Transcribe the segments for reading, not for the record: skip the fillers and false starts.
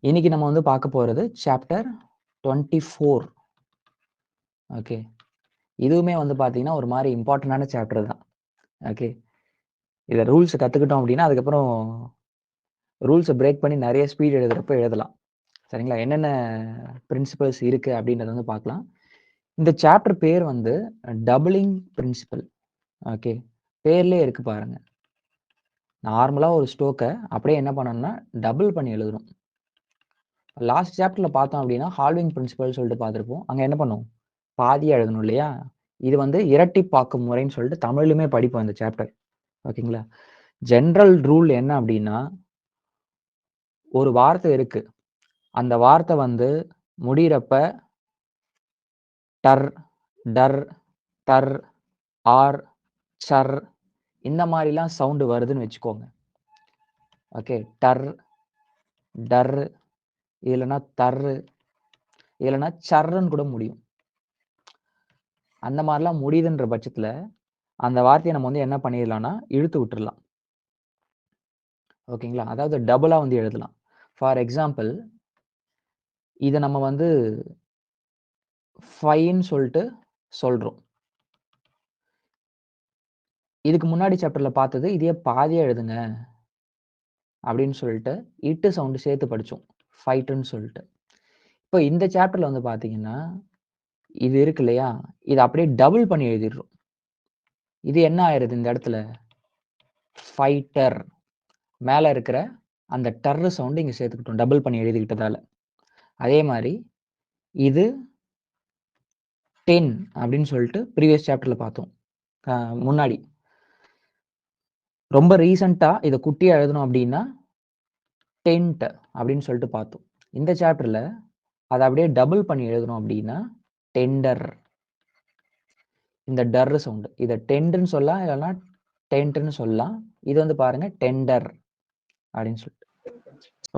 இன்னைக்கு நம்ம வந்து பார்க்க போறது சாப்டர் 24. ஓகே. இதுவுமே வந்து பார்த்தீங்கன்னா, ஒரு மாரி இம்பார்ட்டன்டான சாப்டர் தான். ஓகே. இத ரூல்ஸ கத்துக்கிட்டோம் அப்டின்னா, அதுக்கப்புறம் ரூல்ஸ பிரேக் பண்ணி நெறைய ஸ்பீட் எழுதுறப்ப எழுதலாம். சரிங்களா? என்னென்ன பிரின்சிபல்ஸ் இருக்கு அப்டின்றத வந்து பார்க்கலாம். இந்த சாப்டர் பேர் வந்து டபுளிங் பிரின்சிபல். ஓகே. பேர்லயே இருக்கு பாருங்க. நார்மலா ஒரு ஸ்ட்ரோக்க அப்படியே என்ன பண்ணணும்னா, டபுள் பண்ணி எழுதணும். லாஸ்ட் சாப்டர்ல பார்த்தோம் அப்டின்னா, ஹால்விங் பிரின்சிபல் சொல்லிட்டு பார்த்திருப்போம். அங்க என்ன பண்ணுவோம்? பாதியா எழுதணும் இல்லையா? இது வந்து இரட்டிப்பாக்கும் முறைன்னு சொல்லிட்டு தமிழ்லயுமே படிப்போம் இந்த சாப்டர். ஓகேங்களா? ஜெனரல் ரூல் என்ன அப்டின்னா, ஒரு வார்த்தை இருக்கு. அந்த வார்த்தை வந்து முடியிறப்ப டர், டர், டர், ஆர், சர் இந்த மாரிலாம் சவுண்ட் வருதுன்னு வச்சுக்கோங்க. ஓகே. டர், டர் இல்லன்னா தர்ரு, இல்லன்னா சர்ருன்னு கூட முடியும். அந்த மாரிலாம் முடியுதுன்ற பட்சத்துல, அந்த வார்த்தைய நம்ம வந்து என்ன பண்ணிடலாம்னா, இழுத்து விட்டுறலாம். ஓகேங்களா? அதாவது டபுளா வந்து எழுதலாம். ஃபார் எக்ஸாம்பிள், இத நம்ம வந்து ஃபைன்னு சொல்ட்டு சொல்றோம். இதுக்கு முன்னாடி சாப்டர்ல பார்த்தது, இதையே பாதியா எழுதுங்க அப்படின்னு சொல்லிட்டு, இட்டு சவுண்ட் சேர்த்து படிச்சோம். ஃபைட்டுன்னு சொல்ட்டு. இப்போ இந்த சாப்டர்ல வந்து பார்த்தீங்கன்னா, இது இருக்கு இல்லையா? இத அப்படியே டபுள் பண்ணி எழுதிடுறோம். இது என்ன ஆயிருது இந்த இடத்துல? ஃபைட்டர். மேல இருக்கிற அந்த டர்ரு சவுண்ட் இங்க சேர்த்துக்கிட்டோம். டபுள் பண்ணி எழுதிக்கிட்டதால. அதே மாரி இது 10 அப்படின்னு சொல்லிட்டு ப்ரீவியஸ் சாப்டர்ல பார்த்தோம். முன்னாடி. ரொம்ப ரீசென்ட்டா இத குட்டியா எழுதணும் அப்படின்னா, டென்ட் அப்படின்னு சொல்லிட்டு பார்த்தோம். இந்த சாப்டர்ல அத அப்படியே டபுள் பண்ணி எழுதணும் அப்படின்னா, டெண்டர். இந்த டர் சவுண்ட். இத டெண்டுன்னு சொல்லலாம், இல்லன்னா டென்ட்ன்னு சொல்லலாம். இது வந்து பாருங்க டெண்டர் அப்படின்னு சொல்லிட்டு.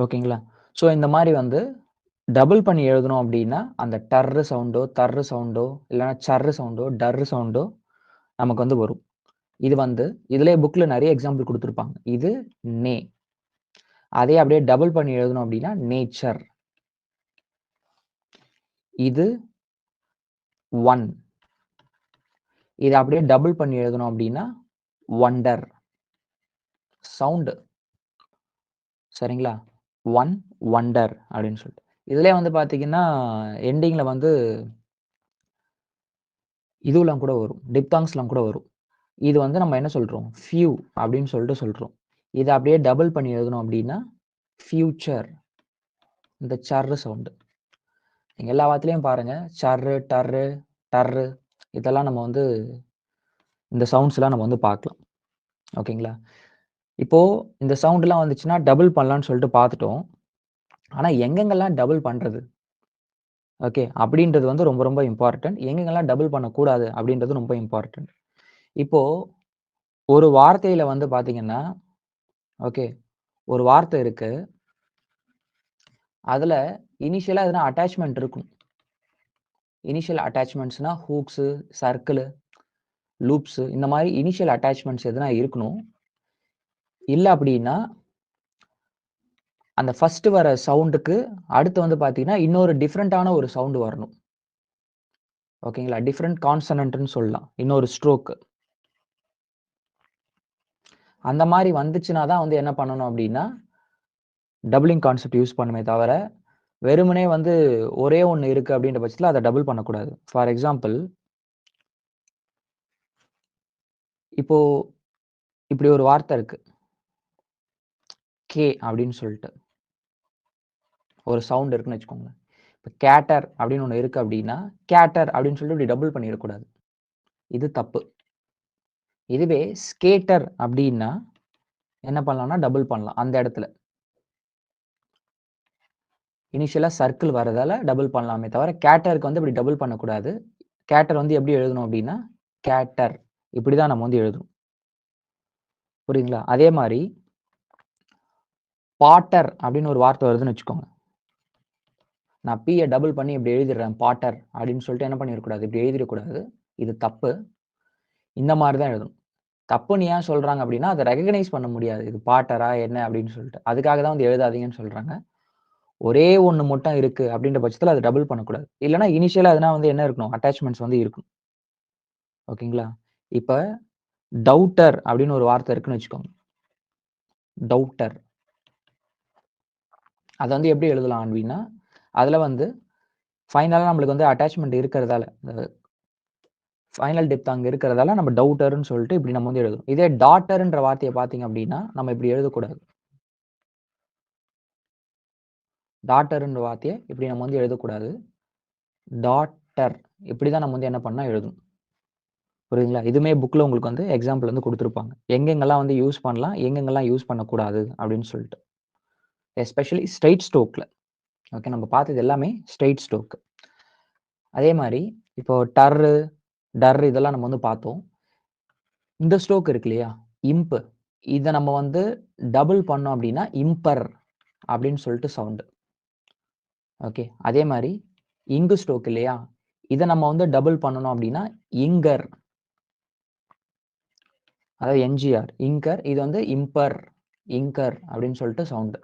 ஓகேங்களா? ஸோ இந்த மாரி வந்து டபுள் பண்ணி எழுதணும் அப்படின்னா, அந்த டர்ரு சவுண்டோ, தர்ரு சவுண்டோ, இல்லன்னா சர்ரு சவுண்டோ, டர்ரு சவுண்டோ நமக்கு வந்து வரும். இது வந்து இதிலேயே புக்ல நெறைய எக்ஸாம்பிள் குடுத்திருப்பாங்க. இது நே. அதே அப்படியே டபுள் பண்ணி எழுதணும் அப்படின்னா, நேச்சர். இது ஒன். இத அப்படியே டபுள் பண்ணி எழுதணும் அப்படின்னா, ஒண்டர். சவுண்ட். சரிங்களா? ஒன், ஒண்டர் அப்படின்னு சொல்லிட்டு. இதிலேயே வந்து பார்த்தீங்கன்னா, எண்டிங்ல வந்து இதுவெல்லாம் கூட வரும். டிப்தாங்ஸ்லாம் கூட வரும். இது வந்து நம்ம என்ன சொல்றோம்? ஃபியூ அப்படின்னு சொல்லிட்டு சொல்றோம். இத அப்படியே டபுள் பண்ணி எழுதணும் அப்படின்னா, ஃபியூச்சர். இந்த சர்ரு சவுண்ட். நீங்க எல்லா வார்த்தையிலயும் பாருங்க. சர்ரு, டர்ரு, டர்ரு இதெல்லாம் நம்ம வந்து இந்த சவுண்ட்ஸ்லாம் நம்ம வந்து பார்க்கலாம். ஓகேங்களா? இப்போ இந்த சவுண்ட்லாம் வந்துச்சுன்னா, டபுள் பண்ணலான்னு சொல்லிட்டு பார்த்துட்டோம். ஆனா எங்கெங்கெல்லாம் டபுள் பண்றது? ஓகே. அப்படின்றது வந்து ரொம்ப ரொம்ப இம்பார்ட்டன்ட். எங்கெங்கெல்லாம் டபுள் பண்ணக்கூடாது அப்படின்றது ரொம்ப இம்பார்ட்டன்ட். இப்போ ஒரு வார்த்தையில வந்து பார்த்தீங்கன்னா, ஓகே. ஒரு வார்த்தை இருக்கு. அதுல இனிஷியலா எதுனா அட்டாச்மென்ட் இருக்கணும். இனிஷியல் அட்டாச்மென்ட்ஸ்னா ஹூக்ஸு, சர்க்கிளு, லூப்ஸு இந்த மாரி இனிஷியல் அட்டாச்மென்ட்ஸ் எதுனா இருக்கணும். இல்ல அப்படின்னா, அந்த ஃபர்ஸ்ட் வர சவுண்டுக்கு அடுத்து வந்து பார்த்தீங்கன்னா, இன்னொரு டிஃபரண்டான ஒரு சவுண்ட் வரணும். ஓகேங்களா? டிஃபரண்ட் கான்சனன்ட்ன்னு சொல்லலாம். இன்னொரு ஸ்ட்ரோக். அந்த மாரி வந்துச்சுனா தான் வந்து என்ன பண்ணணும் அப்படின்னா, டபுளிங் கான்செப்ட் யூஸ் பண்ணுமே தவிர, வெறுமனே வந்து ஒரே ஒண்ணு இருக்கு அப்படின்ற பட்சத்தில அத டபுள் பண்ணக்கூடாது. ஃபார் எக்ஸாம்பிள் இப்போ இப்படி ஒரு வார்த்தை இருக்கு. கே அப்படின்னு சொல்லிட்டு. ஒரு சவுண்ட் இருக்குன்னு வச்சுக்கோங்க. இப்ப கேட்டர் அப்படின்னு ஒண்ணு இருக்கு அப்படின்னா, கேட்டர் அப்படின்னு சொல்லிட்டு இப்படி டபுள் பண்ணிறக்கூடாது. இது தப்பு. இதுவே ஸ்கேட்டர் அப்படின்னா, என்ன பண்ணலாம்னா டபுள் பண்ணலாம். அந்த இடத்துல. இனிஷியலா சர்க்கிள் வரதால டபுள் பண்ணலாமே தவிர, கேட்டருக்கு வந்து இப்படி டபுள் பண்ணக்கூடாது. கேட்டர் வந்து எப்படி எழுதணும் அப்படின்னா, கேட்டர். இப்படி தான் நம்ம வந்து எழுதணும். புரியுதுங்களா? அதே மாரி பாட்டர் அப்படின்னு ஒரு வார்த்தை வருதுன்னு வச்சுக்கோங்க. நான் பிய டபுள் பண்ணி இப்படி எழுதிடுறேன் பாட்டர் அப்படின்னு சொல்லிட்டு என்ன பண்ணிறக்கூடாது. இப்படி எழுதிறக்கூடாது. இது தப்பு. இந்த மாரி தான் எழுதணும். தப்புன்னு ஏன் சொல்றாங்க அப்படின்னா, அத ரெகக்னைஸ் பண்ண முடியாது. இது பாட்டரா என்ன அப்படின்னு சொல்லிட்டு. அதுக்காக தான் வந்து எழுதாதீங்கன்னு சொல்றாங்க. ஒரே ஒண்ணு மட்டும் இருக்கு அப்படின்ற பட்சத்துல அது டபுள் பண்ணக்கூடாது. இல்லன்னா இனிஷியலா எதுனா வந்து என்ன இருக்கணும்? அட்டாச்மெண்ட்ஸ் வந்து இருக்கும். ஓகேங்களா? இப்ப டவுட்டர் அப்படின்னு ஒரு வார்த்தை இருக்குன்னு வச்சுக்கோங்க. டவுட்டர். அத வந்து எப்படி எழுதலாம் அப்படின்னா, அதுல வந்து ஃபைனலா நம்மளுக்கு வந்து அட்டாச்மெண்ட் இருக்கிறதால, ஃபைனல் டெப்த் அங்க இருக்கிறதால நம்ம டவுட்டர்ன்னு சொல்லிட்டு இப்படி நம்ம வந்து எழுதுறோம். இதே டாட்டர்ன்ற வார்த்தைய பார்த்தீங்க அப்படின்னா, நம்ம இப்படி எழுதக்கூடாது. டாட்டர்ன்ற வார்த்தைய இப்படி நம்ம வந்து எழுதக்கூடாது. டாட்டர் இப்படி தான் நம்ம வந்து என்ன பண்ணா எழுதணும். புரியுதுங்களா? இதுவுமே புக்ல உங்களுக்கு வந்து எக்ஸாம்பிள் வந்து குடுத்திருப்பாங்க. எங்கெங்கெல்லாம் வந்து யூஸ் பண்ணலாம், எங்கெங்கெல்லாம் யூஸ் பண்ணக்கூடாது அப்படின்னு சொல்லிட்டு. எஸ்பெஷலி ஸ்ட்ரெய்ட் ஸ்ட்ரோக்ல. ஓகே. நம்ம பார்த்தது எல்லாமே ஸ்ட்ரெய்ட் ஸ்ட்ரோக். அதே மாரி இப்போ டர்ரு, டர் இதெல்லாம் நம்ம வந்து பார்த்தோம். இந்த ஸ்ட்ரோக் இருக்கு இல்லையா? இம்ப். இத நம்ம வந்து டபுள் பண்ணோம் அப்படின்னா, இம்பர் அப்படின்னு சொல்லிட்டு சவுண்ட். ஓகே. அதே மாரி இங்கு ஸ்ட்ரோக் இல்லையா? இத நம்ம வந்து டபுள் பண்ணணும் அப்படின்னா, இங்கர். அதாவது என்ஜிஆர். இங்கர். இது வந்து இம்பர், இங்கர் அப்படின்னு சொல்லிட்டு சவுண்ட்.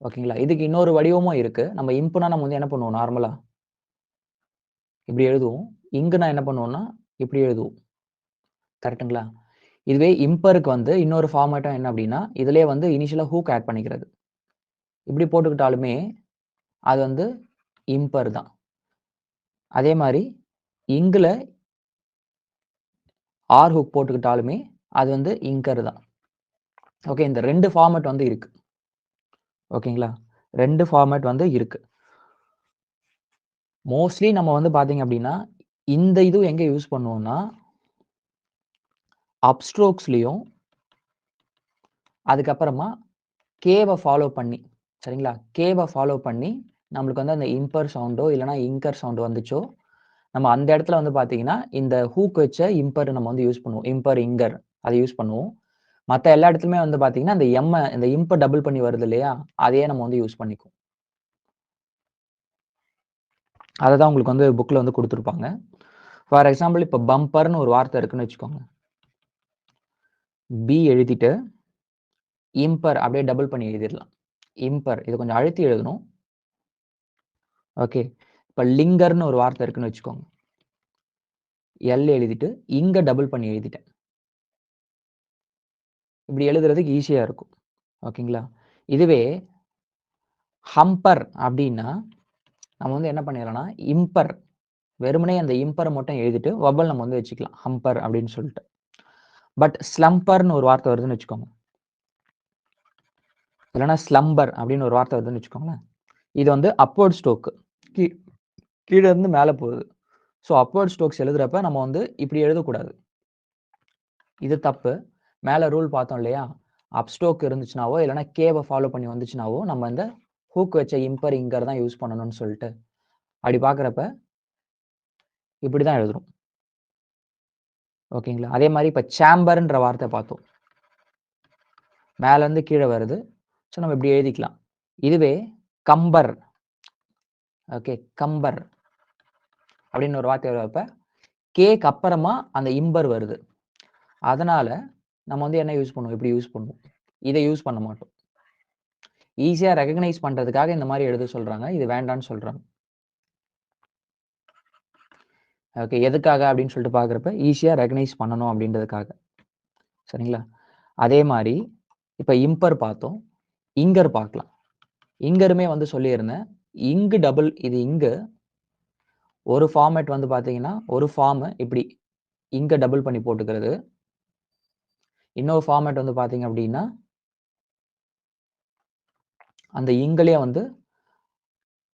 ஓகேங்களா? இதுக்கு இன்னொரு வடிவமும் இருக்கு. நம்ம இம்ப்னா நம்ம வந்து என்ன பண்ணுவோம் நார்மலா? இப்படி எழுதுவோம். இங்குனா என்ன பண்ணுவோம்னா, இப்படி எழுதுவோம். கரெக்ட்டுங்களா? இதுவே இம்பருக்கு வந்து இன்னொரு ஃபார்மேட்டும் என்ன அப்படின்னா, இதிலேயே வந்து இனிஷியலா ஹூக் ஆட் பண்ணிக்கிறது. இப்படி போட்டுக்கிட்டாலுமே, அது வந்து இம்பர் தான். அதே மாரி இங்குல ஆர் ஹூக் போட்டுக்கிட்டாலுமே, அது வந்து இங்கர் தான். ஓகே. இந்த 2 ஃபார்மேட் வந்து இருக்கு. ஓகேங்களா? 2 ஃபார்மேட் வந்து இருக்கு. மோஸ்ட்லி நம்ம வந்து பார்த்தீங்க அப்படின்னா, இந்த இது எங்க யூஸ் பண்ணுவோம்னா, அப்ஸ்ட்ரோக்ஸ்லயும், அதுக்கப்புறமா கேவ ஃபாலோ பண்ணி, சரிங்களா? கேவ ஃபாலோ பண்ணி, நம்மளுக்கு வந்து அந்த இம்பர் சவுண்டோ, இல்லன்னா இங்கர் சவுண்ட் வந்துச்சோ, நம்ம அந்த இடத்துல வந்து பார்த்தீங்கன்னா, இந்த ஹூக் வச்ச இம்பர் நம்ம வந்து யூஸ் பண்ணுவோம். இம்பர், இங்கர் அத யூஸ் பண்ணுவோம். மத்த எல்லா இடத்துலயுமே வந்து பார்த்தீங்கன்னா, இந்த இந்த இம்ப டபுள் பண்ணி வருது இல்லையா? அதையே நம்ம வந்து யூஸ் பண்ணிக்குவோம். அததான் உங்களுக்கு வந்து புக்ல வந்து குடுத்திருப்பாங்க. ஃபார் எக்ஸாம்பிள் இப்ப பம்பர்ன்னு ஒரு வார்த்தை இருக்குன்னு வச்சுக்கோங்க. பி எழுதிட்டு, இம்பர் அப்படியே டபுள் பண்ணி எழுதிடலாம். இம்பர் இத கொஞ்சம் அழுத்தி எழுதணும். ஓகே. இப்ப லிங்கர்ன்னு ஒரு வார்த்தை இருக்குன்னு வச்சுக்கோங்க. எல் எழுதிட்டு, இங்க டபுள் பண்ணி எழுதிட்டேன். இப்படி எழுதுறதுக்கு ஈஸியா இருக்கும். ஓகேங்களா? இதுவே ஹம்பர் அப்படின்னா, நம்ம வந்து என்ன பண்ணிடலாம்னா, இம்பர் வெறுமனே அந்த இம்பர மட்டும் எழுதிட்டு, வவல் நம்ம வந்து வச்சுக்கலாம். ஹம்பர் அப்படின்னு சொல்லிட்டு. பட் ஸ்லம்பர்ன்னு ஒரு வார்த்தை வருதுன்னு வச்சுக்கோங்க. இல்லன்னா ஸ்லம்பர் அப்படின்னு ஒரு வார்த்தை வருதுன்னு வச்சுக்கோங்களேன். இது வந்து அப்வர்ட் ஸ்ட்ரோக். கீ கீழ இருந்து மேல போகுது. ஸோ அப்வர்ட் ஸ்ட்ரோக்ஸ் எழுதுறப்ப நம்ம வந்து இப்படி எழுதக்கூடாது. இது தப்பு. மேல ரூல் பார்த்தோம் இல்லையா? அப் ஸ்ட்ரோக் இருந்துச்சுனாவோ, இல்லன்னா கேவ ஃபாலோ பண்ணி வந்துச்சுனாவோ, நம்ம இந்த ஹூக் வச்ச இம்பர், இங்கர் தான் யூஸ் பண்ணணும்னு சொல்லிட்டு. அப்படி பார்க்குறப்ப இப்படி தான் எழுதுறோம். ஓகேங்களா? அதே மாரி இப்ப சேம்பர்ன்ற வார்த்தை பார்த்தோம். மேலருந்து கீழ வருது. ஸோ நம்ம இப்படி எழுதிக்கலாம். இதுவே கம்பர், ஓகே கம்பர் அப்படின்னு ஒரு வார்த்தை வரப்ப, கேக்கு அப்புறமா அந்த இம்பர் வருது. அதனால நம்ம வந்து என்ன யூஸ் பண்ணுவோம்? இப்படி யூஸ் பண்ணுவோம். இத யூஸ் பண்ண மாட்டோம். ஈஸியா ரெகக்னைஸ் பண்றதுக்காக இந்த மாரி எழுத சொல்றாங்க. இது வேண்டான்னு சொல்றாங்க. ஓகே. எதுக்காக அப்படின்னு சொல்லிட்டு பார்க்குறப்ப, ஈஸியா ரெகக்னைஸ் பண்ணணும் அப்படின்றதுக்காக. சரிங்களா? அதே மாரி இப்ப இம்பர் பார்த்தோம். இங்கர் பார்க்கலாம். இங்கருமே வந்து சொல்லியிருந்தேன். இங்கு டபுள் இது இங்கு. ஒரு ஃபார்மேட் வந்து பார்த்தீங்கன்னா, ஒரு ஃபார்ம் இப்படி இங்க டபுள் பண்ணி போட்டுக்கிறது. இன்னொரு ஃபார்மேட் வந்து பார்த்தீங்க அப்படின்னா, அந்த இங்கலயே வந்து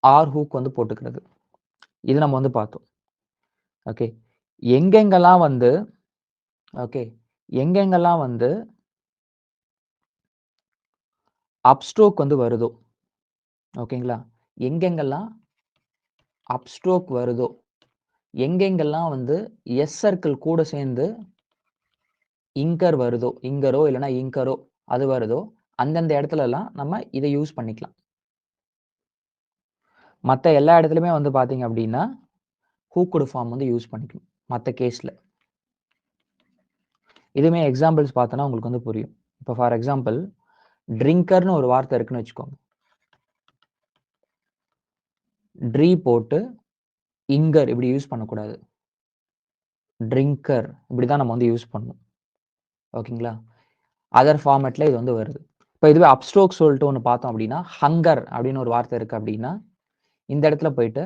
ஆர் ஹூக் வந்து போட்டுக்கிறது. இது நம்ம வந்து பார்த்தோம். ஓகே. எங்கெங்கெல்லாம் வந்து ஓகே. எங்கெங்கெல்லாம் வந்து அப் ஸ்ட்ரோக் வந்து வருதோ, ஓகேங்களா? எங்கெங்கெல்லாம் அப் ஸ்ட்ரோக் வருதோ, எங்கெங்கெல்லாம் வந்து எஸ் சர்க்கிள் கூட சேர்ந்து இங்கர் வருதோ, இங்கரோ இல்லன்னா இங்கரோ அது வருதோ, அந்தந்த இடத்துலலாம் நம்ம இத யூஸ் பண்ணிக்கலாம். மத்த எல்லா இடத்துலயுமே வந்து பார்த்தீங்க அப்படின்னா, ஹூக்டு ஃபார்ம் வந்து யூஸ் பண்ணிக்கணும். மத்த கேஸ்ல. இதுவுமே எக்ஸாம்பிள்ஸ் பார்த்தோன்னா உங்களுக்கு வந்து புரியும். இப்ப ஃபார் எக்ஸாம்பிள் ட்ரிங்கர்ன்னு ஒரு வார்த்தை இருக்குன்னு வச்சுக்கோங்க. ட்ரீ போட்டு இங்கர் இப்படி யூஸ் பண்ணக்கூடாது. ட்ரிங்கர் இப்படி தான் நம்ம வந்து யூஸ் பண்ணணும். ஓகேங்களா? அதர் ஃபார்மேட்ல இது வந்து வருது. இப்ப இதுவே அப்ஸ்ட்ரோக் சொல்லிட்டு ஒண்ணு பார்த்தோம் அப்படின்னா, ஹங்கர் அப்படின்னு ஒரு வார்த்தை இருக்கு அப்படின்னா, இந்த இடத்துல போயிட்டு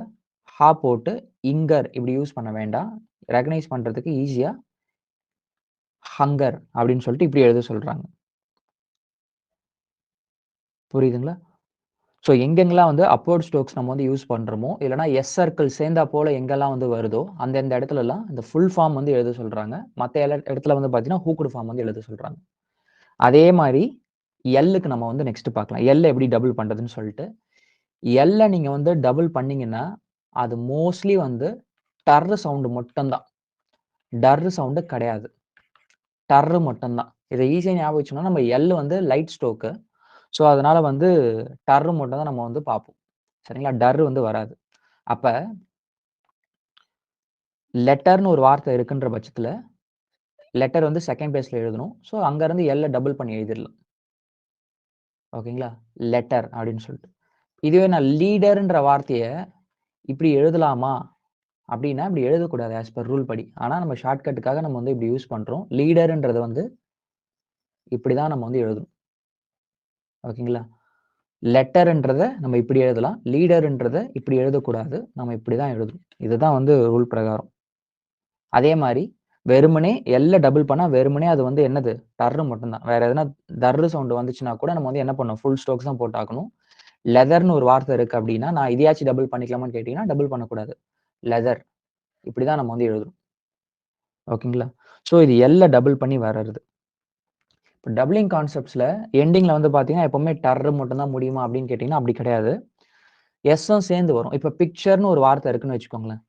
ஹா போட்டு இங்கர் இப்படி யூஸ் பண்ண வேண்டாம். ரெகக்னைஸ் பண்றதுக்கு ஈஸியா ஹங்கர் அப்படின்னு சொல்லிட்டு இப்படி எழுத சொல்றாங்க. புரியுதுங்களா? ஸோ எங்கெங்கலாம் வந்து அப்வர்ட் ஸ்ட்ரோக்ஸ் நம்ம வந்து யூஸ் பண்றோமோ, இல்லன்னா எஸ் சர்க்கிள் சேர்ந்தா போல எங்கெல்லாம் வந்து வருதோ, அந்தந்த இடத்துலலாம் இந்த ஃபுல் ஃபார்ம் வந்து எழுத சொல்றாங்க. மத்த இடத்துல வந்து பார்த்தீங்கன்னா, ஹூக்டு ஃபார்ம் வந்து எழுத சொல்றாங்க. அதே மாரி எல்லுக்கு நம்ம வந்து நெக்ஸ்ட் பார்க்கலாம். எல் எப்படி டபுள் பண்றதுன்னு சொல்லிட்டு. எல்ல நீங்க வந்து டபுள் பண்ணீங்கன்னா, அது மோஸ்ட்லி வந்து டர் சவுண்ட் மட்டும் தான். டர் சவுண்ட் கிடையாது. டர் மட்டும் தான். இத ஈஸியா ஞாபகம் வச்சுக்கணும்னா, நம்ம எல் வந்து லைட் ஸ்ட்ரோக்கு. ஸோ, அதனால வந்து டர் மட்டும் தான் நம்ம வந்து பார்ப்போம். சரிங்களா? டர் வந்து வராது. அப்ப லெட்டர்ன்னு ஒரு வார்த்தை இருக்குன்ற பட்சத்துல, லெட்டர் வந்து செகண்ட் பிளேஸ்ல எழுதணும். ஸோ, அங்கருந்து எல்ல டபுள் பண்ணி எழுதிரலாம். ஓகேங்களா? லெட்டர் அப்படின்னு சொல்லிட்டு. இதுவே நான் லீடர்ன்ற வார்த்தைய இப்படி எழுதலாமா? அப்படின்னா, இப்படி எழுதக்கூடாது ஆஸ் பெர் ரூல் படி. ஆனா, நம்ம ஷார்ட்கட்டுக்காக நம்ம வந்து இப்படி யூஸ் பண்றோம். லீடர்ன்றத வந்து இப்படி தான் நம்ம வந்து எழுதணும். ஓகேங்களா? லெட்டர்ன்றத நம்ம இப்படி எழுதலாம். லீடர்ன்றத இப்படி எழுதக்கூடாது. நம்ம இப்படி தான் எழுதணும். இதுதான் வந்து ரூல் பிரகாரம். அதே மாரி வெறுமனே எல்ல டபுள் பண்ணா வெறுமனே அது வந்து என்னது? டர்ரு மட்டும் தான். வேற எதனா தர்ரு சவுண்ட் வந்துச்சுன்னா கூட நம்ம வந்து என்ன பண்ணணும்? ஃபுல் ஸ்டோக்ஸ் தான் போட்டாகணும். லெதர்ன்னு ஒரு வார்த்தை இருக்கு அப்படின்னா, நான் இதையாச்சும் டபுள் பண்ணிக்கலாமான்னு கேட்டீங்கன்னா, டபுள் பண்ணக்கூடாது. லெதர். இப்படி தான் நம்ம வந்து எழுதணும். ஓகேங்களா? ஸோ இது எல்ல டபுள் பண்ணி வர்றது. இப்ப டபுளிங் கான்செப்ட்ஸ்ல எண்டிங்ல வந்து பார்த்தீங்கன்னா, எப்பவுமே டர்ரு மட்டும் தான் முடியுமா அப்படின்னு கேட்டீங்கன்னா, அப்படி கிடையாது. எஸ்ஸும் சேர்ந்து வரும். இப்ப பிக்சர்ன்னு ஒரு வார்த்தை இருக்குன்னு வச்சுக்கோங்களேன்.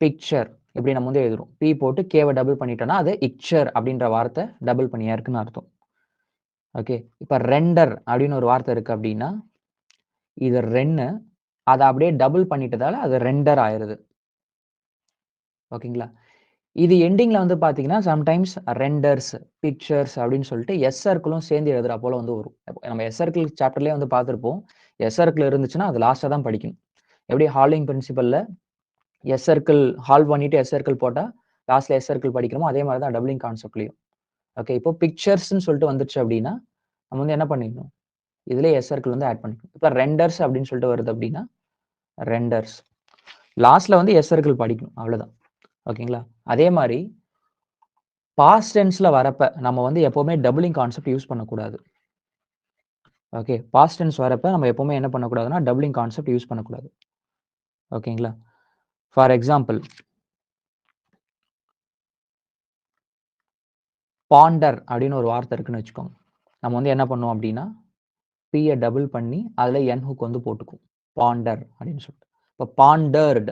பிக்சர் இப்படி நம்ம வந்து எழுதுறோம். பி போட்டு கேவ டபுள் பண்ணிட்டோம்னா, அது இக்சர் அப்படின்ற வார்த்தை டபுள் பண்ணியா இருக்குன்னு அர்த்தம். ஓகே. இப்ப ரெண்டர் அப்படின்னு ஒரு வார்த்தை இருக்கு அப்படின்னா, இது ரென்னு அத அப்படியே டபுள் பண்ணிட்டதால அது ரெண்டர் ஆயிருது. ஓகேங்களா? இது எண்டிங்ல வந்து பார்த்தீங்கன்னா, சம்டைம்ஸ் ரெண்டர்ஸ், பிக்சர்ஸ் அப்படின்னு சொல்லிட்டு எஸ் சர்க்கிளும் சேர்ந்து எழுதுறா போல வந்து வரும். நம்ம எஸ் சர்க்கிள் சாப்டர்லயே வந்து பார்த்திருப்போம். எஸ் சர்க்கிள் இருந்துச்சுன்னா, அது லாஸ்ட்டா தான் படிக்கணும். எப்படி ஹாலிங் பிரின்சிபல்ல எஸ் சர்க்கிள் ஹால் பண்ணிட்டு எஸ் சர்க்கிள் போட்டா, லாஸ்ட்ல எஸ் சர்க்கிள் படிக்கிறோமோ, அதே மாரி தான் டபுளிங் கான்செப்ட்லயும். ஓகே. இப்போ பிக்சர்ஸ்ன்னு சொல்லிட்டு வந்துருச்சு அப்படின்னா, நம்ம வந்து என்ன பண்ணிடணும்? இதுலயே எஸ் சர்க்கிள் வந்து ஆட் பண்ணிக்கணும். இப்ப ரெண்டர்ஸ் அப்படின்னு சொல்லிட்டு வருது அப்படின்னா, ரெண்டர்ஸ். லாஸ்ட்ல வந்து எஸ் சர்க்கிள் படிக்கணும். அவ்வளோதான். ஓகேங்களா? அதே மாரி பாஸ்ட் டென்ஸ்ல வரப்ப, நம்ம வந்து எப்பவுமே டபுளிங் கான்செப்ட் யூஸ் பண்ணக்கூடாது. ஓகே. பாஸ்ட் டென்ஸ் வரப்ப நம்ம எப்பவுமே என்ன பண்ணக்கூடாதுன்னா, டபுளிங் கான்செப்ட் யூஸ் பண்ணக்கூடாது. ஓகேங்களா? ஃபார் எக்ஸாம்பிள் பாண்டர் அப்படின்னு ஒரு வார்த்தை இருக்குன்னு வச்சுக்கோங்க. நம்ம வந்து என்ன பண்ணுவோம் அப்படின்னா, பிய டபுள் பண்ணி, அதுல என் ஹுக் வந்து போட்டுக்குவோம். பாண்டர் அப்படின்னு சொல்லிட்டு. இப்ப பாண்டர்ட்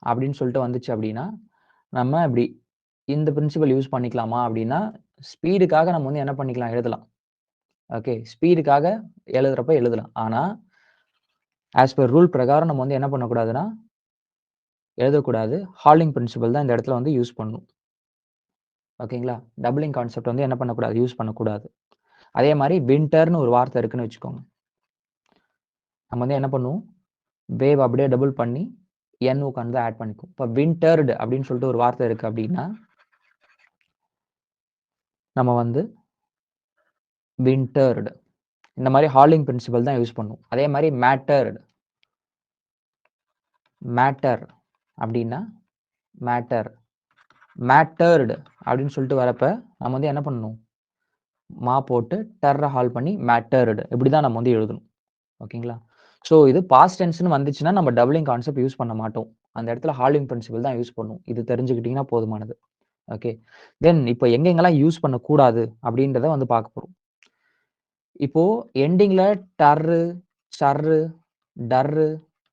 அப்படின்னு சொல்லிட்டு வந்துச்சு அப்படின்னா, நம்ம இப்படி இந்த பிரின்சிபல் யூஸ் பண்ணிக்கலாமா அப்படின்னா, ஸ்பீடுக்காக நம்ம வந்து என்ன பண்ணிக்கலாம் எழுதலாம். ஓகே. ஸ்பீடுக்காக எழுதுறப்ப எழுதலாம். ஆனா, ஆஸ் பெர் ரூல் பிரகாரம் நம்ம வந்து என்ன பண்ணக்கூடாதுன்னா, எழுதக்கூடாது. ஹாலிங் பிரின்சிபல் தான் இந்த இடத்துல வந்து யூஸ் பண்ணணும். ஓகேங்களா? டபுளிங் கான்செப்ட் வந்து என்ன பண்ணக்கூடாது? யூஸ் பண்ணக்கூடாது. அதே மாரி வின்டர்ன்னு ஒரு வார்த்தை இருக்குன்னு வச்சுக்கோங்க. நம்ம வந்து என்ன பண்ணுவோம்? வேவ் அப்படியே டபுள் பண்ணி, என் உட்காந்து ஆட் பண்ணிக்குவோம். இப்ப வின்டர்ட் அப்படின்னு சொல்லிட்டு ஒரு வார்த்தை இருக்கு அப்படின்னா, நம்ம வந்து வின்டர்ட் இந்த மாரி ஹாலிங் பிரின்சிபல் தான் யூஸ் பண்ணுவோம். அதே மாரி மேட்டர்ட், மேட்டர் அப்படின்னா, மேட்டர், மேட்டர்ட் அப்படின்னு சொல்லிட்டு வரப்ப, நம்ம வந்து என்ன பண்ணணும்? மா போட்டு டர்ர ஹால் பண்ணி மேட்டர்ட் இப்படி தான் நம்ம வந்து எழுதணும். ஓகேங்களா? ஸோ இது பாஸ்ட் டென்ஸ்ன்னு வந்துச்சுன்னா, நம்ம டபுளிங் கான்செப்ட் யூஸ் பண்ண மாட்டோம். அந்த இடத்துல ஹாலிங் பிரின்சிபல் தான் யூஸ் பண்ணுவோம். இது தெரிஞ்சுக்கிட்டீங்கன்னா போதுமானது. ஓகே. தென் இப்ப எங்கெங்கெல்லாம் யூஸ் பண்ணக்கூடாது அப்படின்றத வந்து பார்க்க போறோம். இப்போ எண்டிங்ல டர்ரு, சர்ரு, டர்ரு,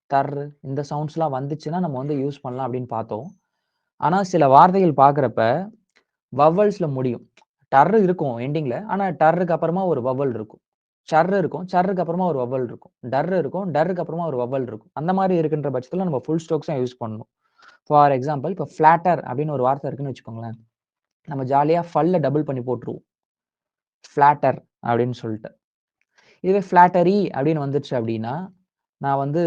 தர்ரு இந்த சவுண்ட்ஸ்லாம் வந்துச்சுன்னா, நம்ம வந்து யூஸ் பண்ணலாம் அப்படின்னு பார்த்தோம். ஆனா சில வார்த்தைகள் பார்க்கிறப்ப வவ்வல்ஸ்ல முடியும். டர்ரு இருக்கும் எண்டிங்ல. ஆனா டர்ருக்கு அப்புறமா ஒரு வவ்வல் இருக்கும். சர்ரு இருக்கும். சர்ருக்கு அப்புறமா ஒரு வவ்வல் இருக்கும். டர்ரு இருக்கும். டர்ருக்கு அப்புறமா ஒரு வவ்வல் இருக்கும். அந்த மாரி இருக்கின்ற பட்சத்தில நம்ம ஃபுல் ஸ்டாப்ஸ் தான் யூஸ் பண்ணணும். ஃபார் எக்ஸாம்பிள் இப்ப ஃப்ளாட்டர் அப்படின்னு ஒரு வார்த்தை இருக்குன்னு வச்சுக்கோங்களேன். நம்ம ஜாலியா ஃபல்ல டபுள் பண்ணி போட்டுருவோம். ஃப்ளாட்டர் அப்படின்னு சொல்லிட்டு. இதுவே ஃப்ளாட்டரி அப்படின்னு வந்துருச்சு அப்படின்னா, நான் வந்து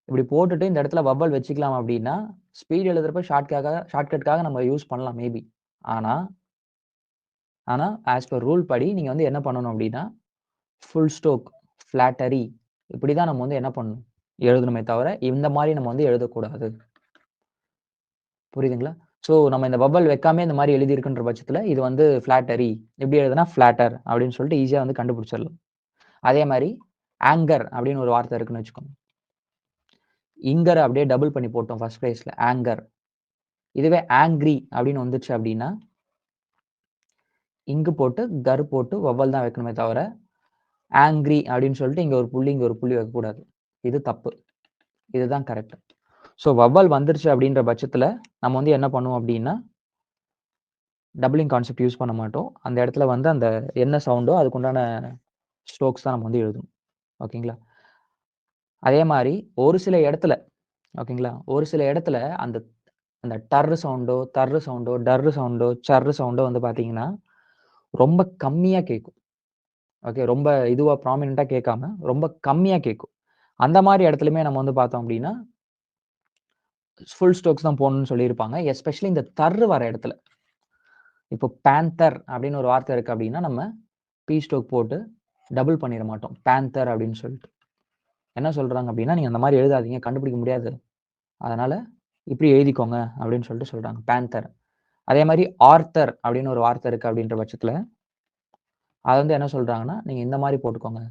இப்படி போட்டுட்டு இந்த இடத்துல வவ்வல் வச்சுக்கலாம் அப்படின்னா, ஸ்பீட் எழுதுறப்ப ஷார்ட்கட்காக நம்ம யூஸ் பண்ணலாம் மேபி. ஆனா ஆனா ஆஸ் பெர் ரூல் படி நீங்க வந்து என்ன பண்ணணும் அப்படின்னா, ஃபுல் ஸ்டோக், ஃப்ளாட்டரி இப்படி தான் நம்ம வந்து என்ன பண்ணணும்? எழுதணுமே தவிர, இந்த மாரி நம்ம வந்து எழுதக்கூடாது. புரியுதுங்களா? ஸோ நம்ம இந்த வவ்வல் வைக்காமயே இந்த மாரி எழுதியிருக்குன்ற பட்சத்தில, இது வந்து ஃப்ளாட்டரி. எப்படி எழுதுனா ஃப்ளாட்டர் அப்படின்னு சொல்லிட்டு ஈஸியா வந்து கண்டுபிடிச்சிடலாம். அதே மாரி ஆங்கர் அப்படின்னு ஒரு வார்த்தை இருக்குன்னு வச்சுக்கோங்க. இங்கர அப்படியே டபுள் பண்ணி போட்டோம் ஃபர்ஸ்ட் பிளேஸ்ல ஆங்கர். இதுவே ஆங்க்ரி அப்படின்னு வந்துச்சு அப்படின்னா, இங்கு போட்டு, கர் போட்டு வவ்வல் தான் வைக்கணுமே தவிர, ஆங்க்ரி அப்படின்னு சொல்லிட்டு இங்க ஒரு புள்ளி, இங்க ஒரு புள்ளி வைக்கக்கூடாது. இது தப்பு. இதுதான் கரெக்ட். ஸோ வவ்வல் வந்துருச்சு அப்படின்ற பட்சத்தில, நம்ம வந்து என்ன பண்ணுவோம் அப்படின்னா, டபுளிங் கான்செப்ட் யூஸ் பண்ண மாட்டோம். அந்த இடத்துல வந்து அந்த என்ன சவுண்டோ அதுக்குண்டான ஸ்ட்ரோக்ஸ் தான் நம்ம வந்து எழுதணும். ஓகேங்களா? அதே மாரி ஒரு சில இடத்துல ஓகேங்களா? ஒரு சில இடத்துல அந்த அந்த டர்ரு சவுண்டோ, தர்ரு சவுண்டோ, டர்ரு சவுண்டோ, சர்ரு சவுண்டோ வந்து பார்த்தீங்கன்னா, ரொம்ப கம்மியா கேட்கும். ஓகே. ரொம்ப இதுவா ப்ராமினன்ட்டா கேட்காம, ரொம்ப கம்மியா கேட்கும். அந்த மாரி இடத்துலயுமே நம்ம வந்து பார்த்தோம் அப்டின்னா, ஃபுல் ஸ்ட்ரோக்ஸ் தான் போடணும்னு சொல்லியிருப்பாங்க. எஸ்பெஷலி இந்த தர்ரு வர இடத்துல. இப்போ பேந்தர் அப்டின்னு ஒரு வார்த்தை இருக்கு அப்டின்னா, நம்ம பி ஸ்ட்ரோக் போட்டு டபுள் பண்ணிற மாட்டோம். பேந்தர் அப்டின்னு சொல்லிட்டு. என்ன சொல்றாங்க அப்டின்னா, நீங்க அந்த மாரி எழுதாதீங்க. கண்டுபிடிக்க முடியாது. அதனால இப்டி எழுதிக்கோங்க அப்டின்னு சொல்லிட்டு சொல்றாங்க. பேந்தர். அதே மாரி ஆர்த்தர் அப்டின்னு ஒரு வார்த்தை இருக்கு அப்டின்ற பட்சத்துல, அத வந்து என்ன சொல்றாங்கன்னா, நீங்க இந்த மாரி போட்டுக்கோங்க.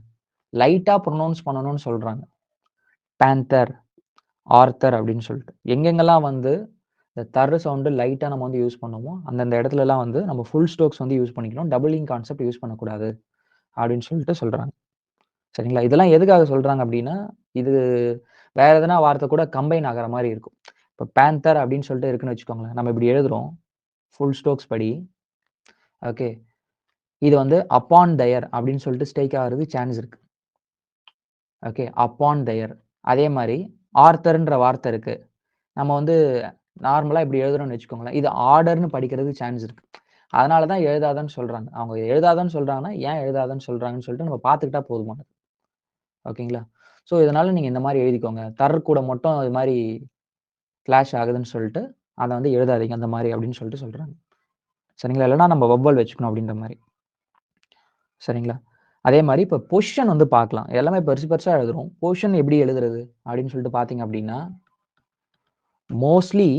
லைட்டா ப்ரொனவுன்ஸ் பண்ணணும்னு சொல்றாங்க. பேந்தர், ஆர்த்தர் அப்படின்னு சொல்லிட்டு. எங்கெங்கெல்லாம் வந்து இந்த தர்ரு சவுண்டு லைட்டா நம்ம வந்து யூஸ் பண்ணுவோமோ, அந்தந்த இடத்துலலாம் வந்து நம்ம ஃபுல் ஸ்ட்ரோக்ஸ் வந்து யூஸ் பண்ணிக்கணும். டபுளிங் கான்செப்ட் யூஸ் பண்ணக்கூடாது அப்படின்னு சொல்லிட்டு சொல்றாங்க. சரிங்களா? இதெல்லாம் எதுக்காக சொல்றாங்க அப்படின்னா, இது வேற எதனா வார்த்தை கூட கம்பைன் ஆகுற மாரி இருக்கும். இப்ப பேந்தர் அப்படின்னு சொல்லிட்டு இருக்குன்னு வச்சுக்கோங்களேன். நம்ம இப்படி எழுதுறோம். ஃபுல் ஸ்ட்ரோக்ஸ் படி. ஓகே. இது வந்து அப்பான் தயர் அப்படின்னு சொல்லிட்டு ஸ்ட்ரைக் ஆகுறது சான்ஸ் இருக்கு. ஓகே. Upon their. அதே மாரி ஆர்த்தர்ன்ற வார்த்தை இருக்கு. நம்ம வந்து நார்மலா இப்படி எழுதுறோம்னு வச்சுக்கோங்களேன். இது ஆர்டர்ன்னு படிக்கிறதுக்கு சான்ஸ் இருக்கு. அதனால தான் எழுதாதன்னு சொல்றாங்க. அவங்க எழுதாதன்னு சொல்றாங்கன்னா, ஏன் எழுதாதன்னு சொல்றாங்கன்னு சொல்லிட்டு நம்ம பார்த்துக்கிட்டா போதுமானது. ஓகேங்களா? ஸோ இதனால நீங்க இந்த மாரி எழுதிக்கோங்க. தர் கூட மட்டும் இது மாரி கிளாஷ் ஆகுதுன்னு சொல்லிட்டு, அத வந்து எழுதாதீங்க அந்த மாரி அப்படின்னு சொல்லிட்டு சொல்றாங்க. சரிங்களா? இல்லன்னா நம்ம வவ்வல் வச்சுக்கணும் அப்படின்ற மாரி. சரிங்களா? அதே மாரி இப்ப பொசிஷன் வந்து பார்க்கலாம். எல்லாமே பெருசு பெருசா எழுதுறோம். பொசிஷன் எப்படி எழுதுறது? அப்படின்னு சொல்லிட்டு பார்த்தீங்க அப்படின்னா, மோஸ்ட்லி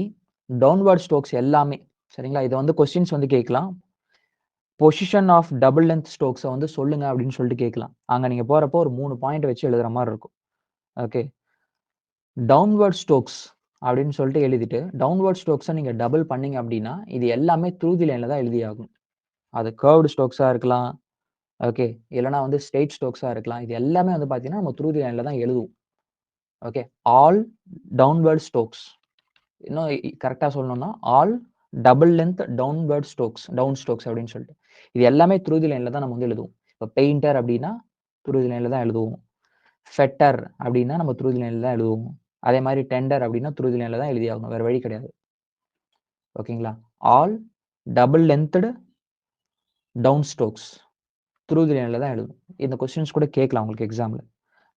டவுன்வர்ட் ஸ்ட்ரோக்ஸ் எல்லாமே சரிங்களா? இத வந்து கொஸ்டின்ஸ் வந்து கேட்கலாம். பொசிஷன் ஆஃப் டபுள் லென்த் ஸ்ட்ரோக்ஸ வந்து சொல்லுங்க அப்படின்னு சொல்லிட்டு கேட்கலாம். அங்க நீங்க போறப்போ ஒரு 3 பாயிண்ட் வச்சு எழுதுற மாரி இருக்கும். ஓகே. டவுன்வர்ட் ஸ்ட்ரோக்ஸ் அப்படின்னு சொல்லிட்டு எழுதிட்டு, டவுன்வர்ட் ஸ்ட்ரோக்ஸ நீங்க டபுள் பண்ணீங்க அப்படின்னா, இது எல்லாமே த்ரூ தி லைன்ல தான் எழுதியாகணும். அது கர்வ்ட் ஸ்ட்ரோக்ஸா இருக்கலாம். ஓகே. இல்லன்னா வந்து ஸ்ட்ரெய்ட் ஸ்ட்ரோக்ஸா இருக்கலாம். இது எல்லாமே வந்து பார்த்தீங்கன்னா, நம்ம த்ரூ தி லைன்ல தான் எழுதுவோம். ஓகே. All downward strokes. இன்னும் கரெக்ட்டா சொல்லணும்னா, all double length downward strokes, down strokes அப்படின்னு சொல்லிட்டு. இது எல்லாமே த்ரூ தி லைன்ல தான் நம்ம வந்து எழுதுவோம். இப்ப பெயிண்டர் அப்படின்னா, த்ரூ தி லைன்ல தான் எழுதுவோம். ஃபெட்டர் அப்படின்னா, நம்ம த்ரூ தி லைன்ல தான் எழுதுவோம். அதே மாரி டெண்டர் அப்படின்னா, த்ரூ தி லைன்ல தான் எழுதியாகணும். வேற வழி கிடையாது. ஓகேங்களா? All double length down strokes through the லைன்ல தான் எழுதணும். இந்த கொஸ்டின்ஸ் கூட கேட்கலாம் உங்களுக்கு எக்ஸாம்ல.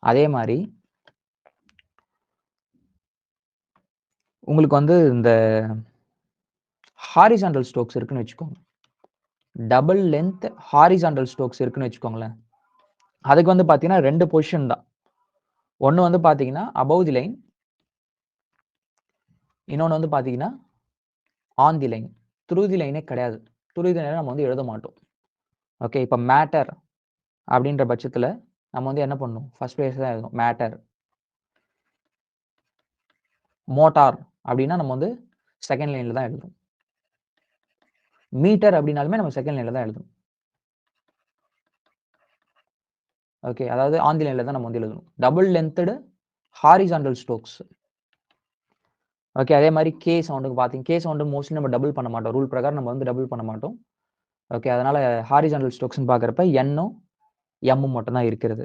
அதே மாரி உங்களுக்கு வந்து இந்த ஹாரிசான்டல் ஸ்ட்ரோக்ஸ் இருக்குன்னு வச்சுக்கோங்க. டபுள் லென்த் ஹாரிசான்டல் ஸ்ட்ரோக்ஸ் இருக்குன்னு வச்சுக்கோங்களேன். அதுக்கு வந்து பார்த்தீங்கன்னா 2 பொசிஷன் தான். ஒண்ணு வந்து பார்த்தீங்கன்னா, அபவ் தி லைன். இன்னொன்னு வந்து பார்த்தீங்கன்னா, on the line. Through the லைனே கிடையாது. த்ரூ தி லைன நம்ம வந்து எழுத மாட்டோம். ஓகே. இப்ப மேட்டர் அப்படின்ற பட்சத்தில நம்ம வந்து என்ன பண்ணணும்? ஃபர்ஸ்ட் பேஸ் தான் எழுதணும். மேட்டர். மோட்டார் அப்படின்னா நம்ம வந்து செகண்ட் லைன்ல தான் எழுதணும். மீட்டர் அப்படின்னாலுமே நம்ம செகண்ட் லைன்ல தான் எழுதணும். ஓகே. அதாவது ஆன் தி லைன்ல தான் நம்ம வந்து எழுதணும். Double length horizontal strokes. Okay. அதே மாரி கே சவுண்டுக்கு பார்த்தீங்க கே சவுண்ட் மோஸ்ட்லி நம்ம டபுள் பண்ண மாட்டோம். ரூல் பிரகாரம் நம்ம வந்து டபுள் பண்ண மாட்டோம். ஓகே. அதனால ஹாரிசான்டல் ஸ்ட்ரோக்ஸ்ன்னு பார்க்கிறப்ப என்னும், எம்மும் மட்டும் தான் இருக்கிறது.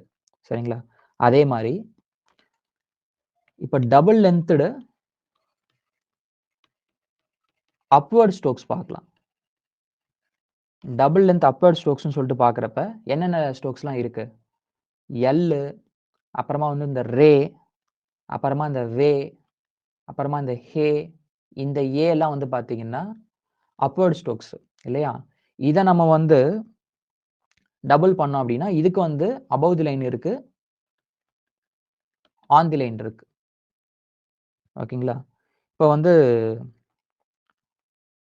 சரிங்களா? அதே மாரி இப்ப டபுள் லென்த்டு அப்வர்ட் ஸ்ட்ரோக்ஸ் பார்க்கலாம். டபுள் லென்த் அப்வர்ட் ஸ்ட்ரோக்ஸ்ன்னு சொல்லிட்டு பார்க்கிறப்ப என்னென்ன ஸ்ட்ரோக்ஸ்லாம் இருக்கு? எல்லு, அப்புறமா வந்து இந்த ரே, அப்புறமா இந்த வே, அப்புறமா இந்த ஹே, இந்த ஏலாம் வந்து பார்த்தீங்கன்னா, அப்வர்ட் ஸ்ட்ரோக்ஸ் இல்லையா? இத நம்ம வந்து டபுள் பண்ணோம் அப்டின்னா, இதுக்கு வந்து அபவ் தி லைன் இருக்கு. ஆன் தி லைன் இருக்கு. ஓகேங்களா? இப்ப வந்து